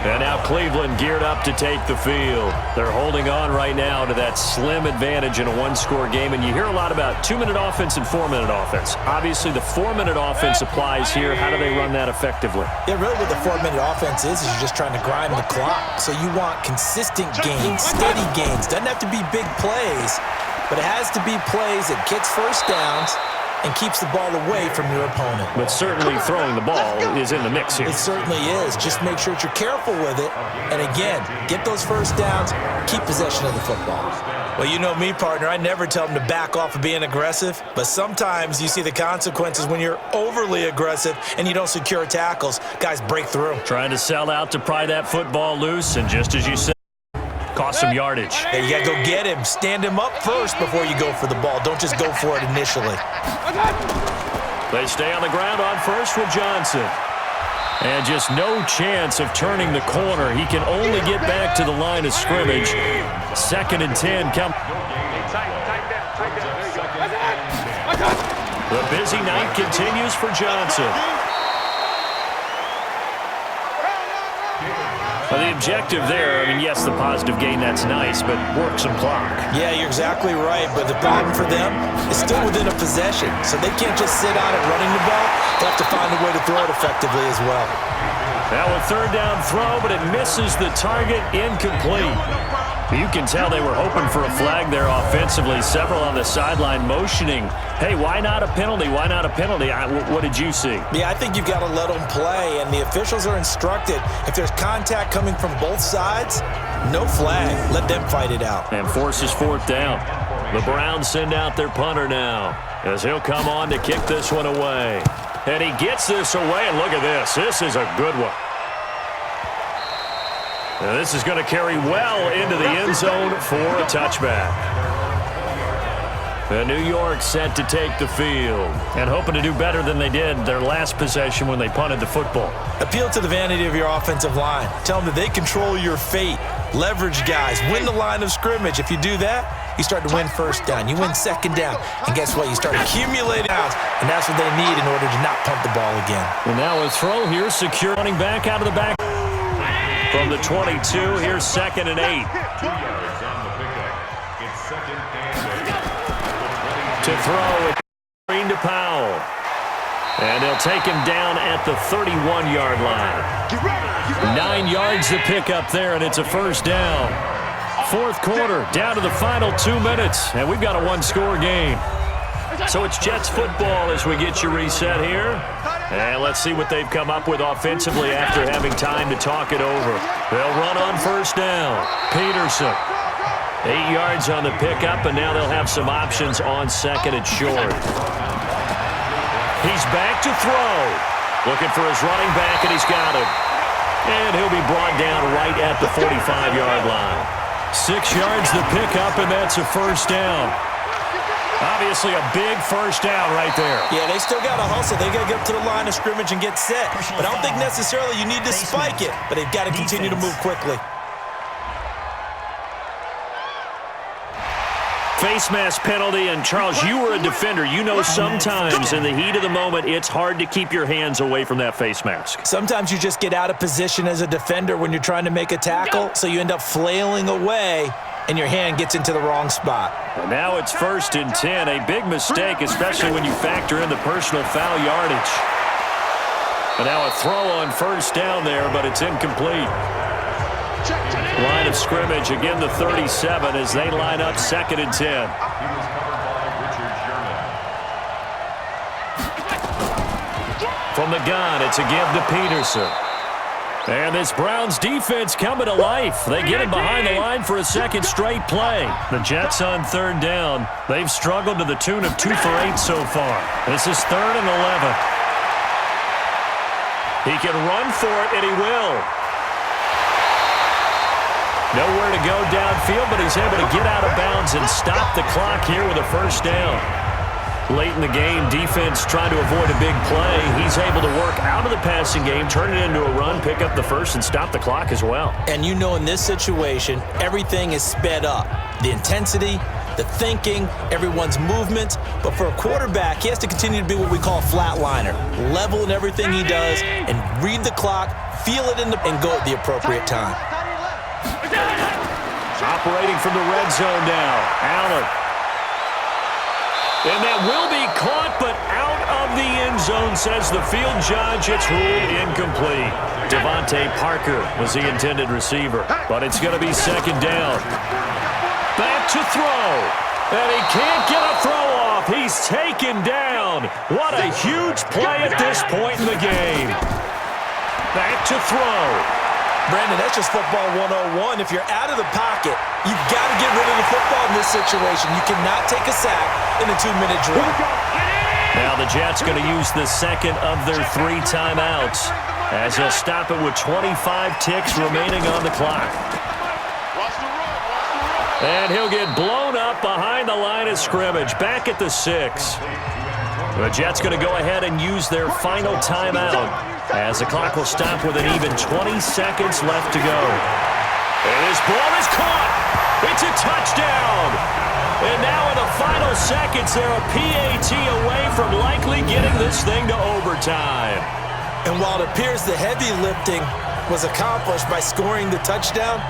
And now Cleveland geared up to take the field. They're holding on right now to that slim advantage in a one-score game. And you hear a lot about 2-minute offense and 4-minute offense. Obviously, the 4-minute offense applies here. How do they run that effectively? Yeah, really what the 4-minute offense is you're just trying to grind the clock. So you want consistent gains, steady gains. Doesn't have to be big plays, but it has to be plays that gets first downs and keeps the ball away from your opponent. But certainly throwing the ball is in the mix here. It certainly is. Just make sure that you're careful with it. And again, get those first downs, keep possession of the football. Well, you know me, partner. I never tell them to back off of being aggressive. But sometimes you see the consequences when you're overly aggressive and you don't secure tackles. Guys break through. Trying to sell out to pry that football loose. And just as you said, cost some yardage. Hey, you got to go get him. Stand him up first before you go for the ball. Don't just go for it initially. They stay on the ground on first with Johnson. And just no chance of turning the corner. He can only get back to the line of scrimmage. 2nd and 10 come. The busy night continues for Johnson. Well, the objective there, I mean, yes, the positive gain, that's nice, but work some clock. Yeah, you're exactly right, but the problem for them is still within a possession, so they can't just sit on it running the ball. They have to find a way to throw it effectively as well. Now a 3rd down throw, but it misses the target, incomplete. You can tell they were hoping for a flag there offensively. Several on the sideline motioning, hey, why not a penalty? Why not a penalty? What did you see? Yeah, I think you've got to let them play, and the officials are instructed, if there's contact coming from both sides, no flag. Let them fight it out. And forces 4th down. The Browns send out their punter now as he'll come on to kick this one away. And he gets this away, and look at this. This is a good one. Now this is going to carry well into the end zone for a touchback. And New York set to take the field and hoping to do better than they did their last possession when they punted the football. Appeal to the vanity of your offensive line. Tell them that they control your fate. Leverage guys. Win the line of scrimmage. If you do that, you start to win 1st down. You win 2nd down. And guess what? You start accumulating downs. And that's what they need in order to not punt the ball again. And now a throw here. Secure running back out of the back. From the 22, here's 2nd and 8. 2 yards on the pickup. It's 2nd and 8. To throw it, Green to Powell. And they'll take him down at the 31-yard line. 9 yards to pick up there, and it's a 1st down. 4th quarter, down to the final 2 minutes, and we've got a one-score game. So it's Jets football as we get you reset here. And let's see what they've come up with offensively after having time to talk it over. They'll run on 1st down. Peterson. 8 yards on the pickup, and now they'll have some options on 2nd and short. He's back to throw. Looking for his running back, and he's got him. And he'll be brought down right at the 45-yard line. 6 yards to pick up, and that's a 1st down. Obviously a big 1st down right there. Yeah, they still got to hustle. They got to get up to the line of scrimmage and get set. But I don't think necessarily you need to spike it, but they've got to continue to move quickly. Face mask penalty, and Charles, you were a defender. You know sometimes in the heat of the moment, it's hard to keep your hands away from that face mask. Sometimes you just get out of position as a defender when you're trying to make a tackle, so you end up flailing away, and your hand gets into the wrong spot. And now it's 1st and 10. A big mistake, especially when you factor in the personal foul yardage. And now a throw on 1st down there, but it's incomplete. Line of scrimmage, again the 37 as they line up 2nd and 10. He was covered by Richard Sherman. From the gun, it's a give to Peterson. And this Browns defense coming to life. They get him behind the line for a second straight play. The Jets on third down. They've struggled to the tune of 2 for 8 so far. This is 3rd and 11. He can run for it, and he will. Nowhere to go downfield, but he's able to get out of bounds and stop the clock here with a first down. Late in the game, defense trying to avoid a big play. He's able to work out of the passing game, turn it into a run, pick up the first, and stop the clock as well. And you know in this situation, everything is sped up. The intensity, the thinking, everyone's movement. But for a quarterback, he has to continue to be what we call a flatliner. Level in everything he does and read the clock, feel it and go at the appropriate time. Operating from the red zone now, Allen. And that will be caught, but out of the end zone, says the field judge. It's ruled incomplete. Devontae Parker was the intended receiver, but it's going to be second down. Back to throw, and he can't get a throw off. He's taken down. What a huge play at this point in the game. Back to throw. Brandon, that's just football 101. If you're out of the pocket, you've got to get rid of the football in this situation. You cannot take a sack in a 2-minute drill. Now the Jets going to use the second of their 3 timeouts as he'll stop it with 25 ticks remaining on the clock. And he'll get blown up behind the line of scrimmage, back at the 6. The Jets going to go ahead and use their final timeout as the clock will stop with an even 20 seconds left to go. And this ball is caught. It's a touchdown. And now in the final seconds, they're a PAT away from likely getting this thing to overtime. And while it appears the heavy lifting was accomplished by scoring the touchdown,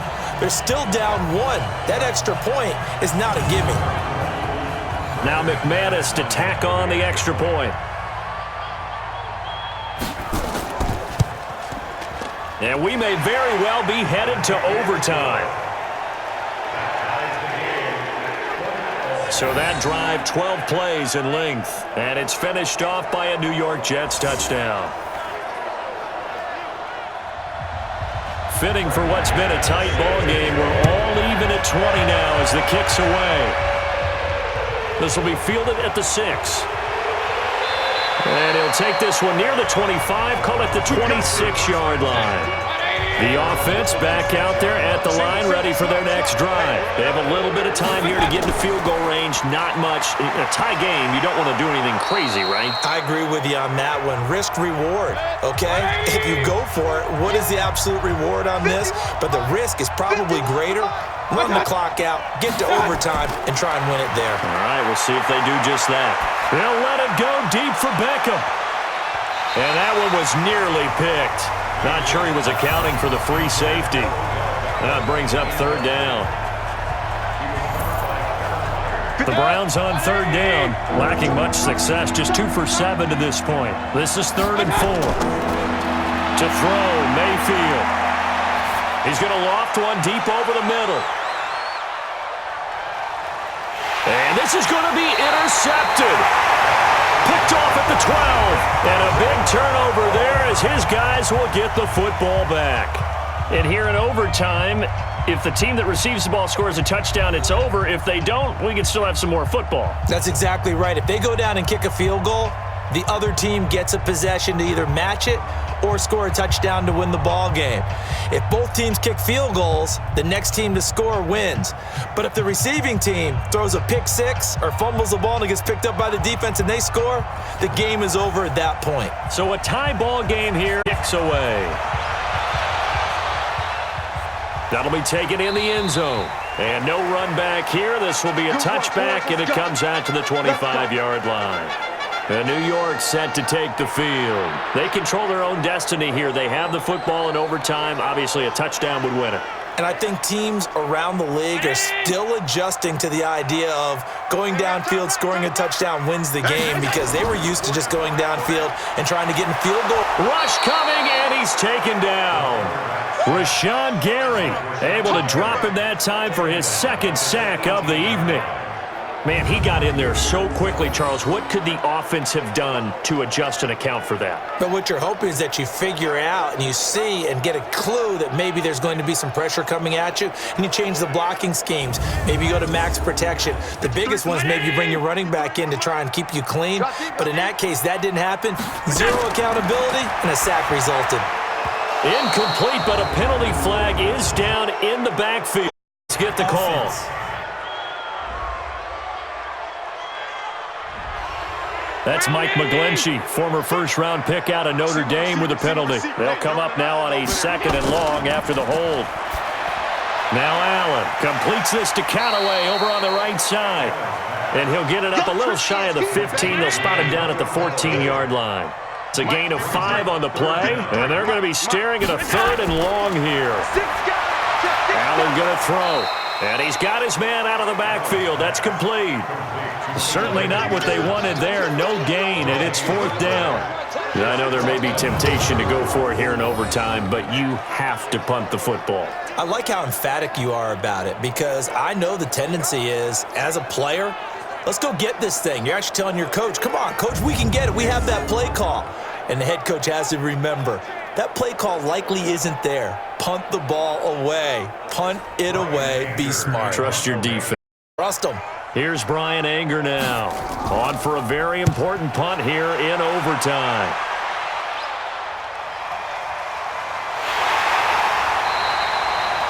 they're still down 1. That extra point is not a gimme. Now McManus to tack on the extra point. And we may very well be headed to overtime. So that drive, 12 plays in length. And it's finished off by a New York Jets touchdown. Fitting for what's been a tight ball game. We're all even at 20 now as the kick's away. This will be fielded at the 6. And he'll take this one near the 25, call it the 26-yard line. The offense back out there at the line, ready for their next drive. They have a little bit of time here to get into field goal range, not much. In a tie game, you don't want to do anything crazy, right? I agree with you on that one. Risk-reward, okay? If you go for it, what is the absolute reward on this? But the risk is probably greater. Run the clock out, get to overtime, and try and win it there. All right, we'll see if they do just that. They'll let it go deep for Beckham. And that one was nearly picked. Not sure he was accounting for the free safety. That brings up third down. The Browns on third down, lacking much success, just 2 for 7 to this point. This is 3rd and 4. To throw, Mayfield. He's going to loft one deep over the middle. And this is going to be intercepted. Picked off at the 12. And a big turnover there as his guys will get the football back. And here in overtime, if the team that receives the ball scores a touchdown, it's over. If they don't, we can still have some more football. That's exactly right. If they go down and kick a field goal, the other team gets a possession to either match it or score a touchdown to win the ball game. If both teams kick field goals, the next team to score wins. But if the receiving team throws a pick 6 or fumbles the ball and it gets picked up by the defense and they score, the game is over at that point. So a tie ball game here, kicks away. That'll be taken in the end zone. And no run back here. This will be a touchback, and it comes out to the 25-yard line. And New York set to take the field. They control their own destiny here. They have the football in overtime. Obviously, a touchdown would win it. And I think teams around the league are still adjusting to the idea of going downfield, scoring a touchdown wins the game, because they were used to just going downfield and trying to get in field goal. Rush coming, and he's taken down. Rashawn Gary able to drop him that time for his second sack of the evening. Man, he got in there so quickly, Charles. What could the offense have done to adjust and account for that? But what you're hoping is that you figure out and you see and get a clue that maybe there's going to be some pressure coming at you, and you change the blocking schemes. Maybe you go to max protection. The biggest one is maybe you bring your running back in to try and keep you clean. But in that case, that didn't happen. Zero accountability, and a sack resulted. Incomplete, but a penalty flag is down in the backfield. Let's get the call. That's Mike McGlinchey, former first-round pick out of Notre Dame with a penalty. They'll come up now on a 2nd and long after the hold. Now Allen completes this to Callaway over on the right side. And he'll get it up a little shy of the 15. They'll spot him down at the 14-yard line. It's a gain of 5 on the play, and they're going to be staring at a 3rd and long here. Allen going to throw. And he's got his man out of the backfield. That's complete. Certainly not what they wanted there. No gain, and it's 4th down. I know there may be temptation to go for it here in overtime, but you have to punt the football. I like how emphatic you are about it, because I know the tendency is, as a player, let's go get this thing. You're actually telling your coach, come on, coach, we can get it. We have that play call. And the head coach has to remember, that play call likely isn't there. Punt the ball away. Punt it away. Be smart. Trust your defense. Trust them. Here's Brian Anger now. On for a very important punt here in overtime.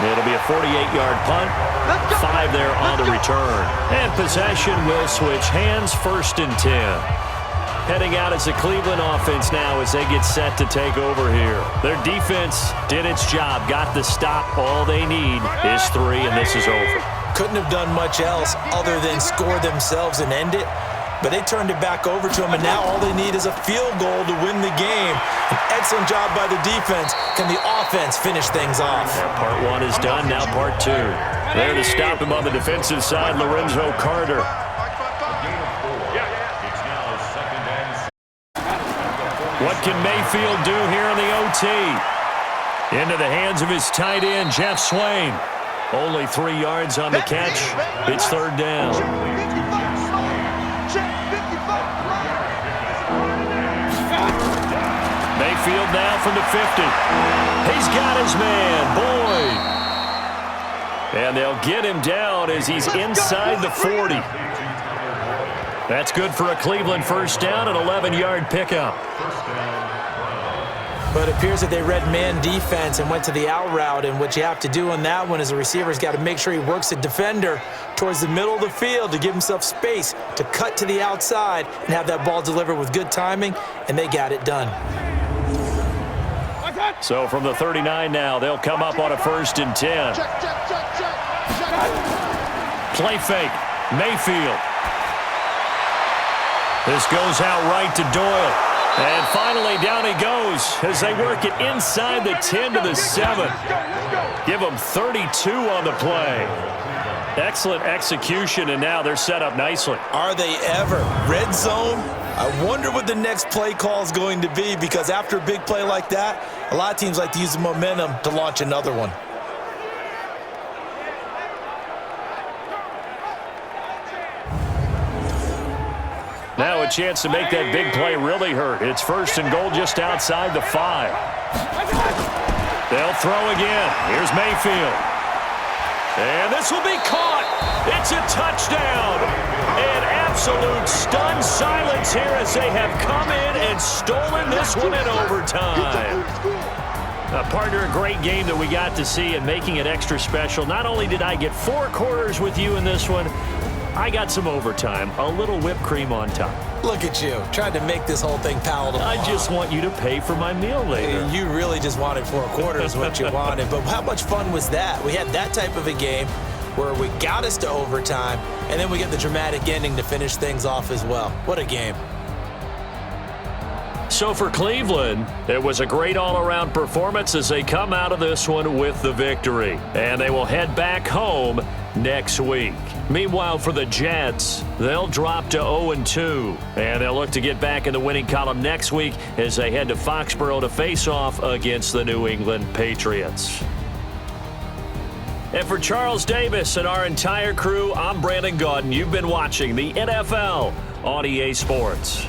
It'll be a 48-yard punt. 5 there on the return. And possession will switch hands, 1st and 10. Heading out as the Cleveland offense now as they get set to take over here. Their defense did its job, got the stop. All they need is 3, and this is over. Couldn't have done much else other than score themselves and end it. But they turned it back over to them, and now all they need is a field goal to win the game. An excellent job by the defense. Can the offense finish things off? Yeah, part 1 is done, now part 2. There to stop him on the defensive side, Lorenzo Carter. What can Mayfield do here in the OT? Into the hands of his tight end, Jeff Swain. Only 3 yards on the catch. It's 3rd down. Mayfield now from the 50. He's got his man, Boyd. And they'll get him down as he's inside the 40. That's good for a Cleveland 1st down, an 11-yard pickup. But it appears that they read man defense and went to the out route, and what you have to do on that one is a receiver's got to make sure he works the defender towards the middle of the field to give himself space to cut to the outside and have that ball delivered with good timing, and they got it done. So from the 39 now, they'll come up on a 1st and 10. Play fake, Mayfield. This goes out right to Doyle. And finally, down he goes as they work it inside the 10 to the 7. Give them 32 on the play. Excellent execution, and now they're set up nicely. Are they ever? Red zone? I wonder what the next play call is going to be, because after a big play like that, a lot of teams like to use the momentum to launch another one. Now a chance to make that big play really hurt. It's 1st and goal just outside the 5. They'll throw again. Here's Mayfield. And this will be caught. It's a touchdown. An absolute stunned silence here as they have come in and stolen this one in overtime. Partner, a great game that we got to see, and making it extra special. Not only did I get 4 quarters with you in this one, I got some overtime, a little whipped cream on top. Look at you, trying to make this whole thing palatable. I just want you to pay for my meal later. You really just wanted 4 quarters what you wanted, but how much fun was that? We had that type of a game where we got us to overtime, and then we get the dramatic ending to finish things off as well. What a game. So for Cleveland, it was a great all-around performance as they come out of this one with the victory. And they will head back home next week. Meanwhile, for the Jets, they'll drop to 0-2. And they'll look to get back in the winning column next week as they head to Foxborough to face off against the New England Patriots. And for Charles Davis and our entire crew, I'm Brandon Gaudin. You've been watching the NFL on EA Sports.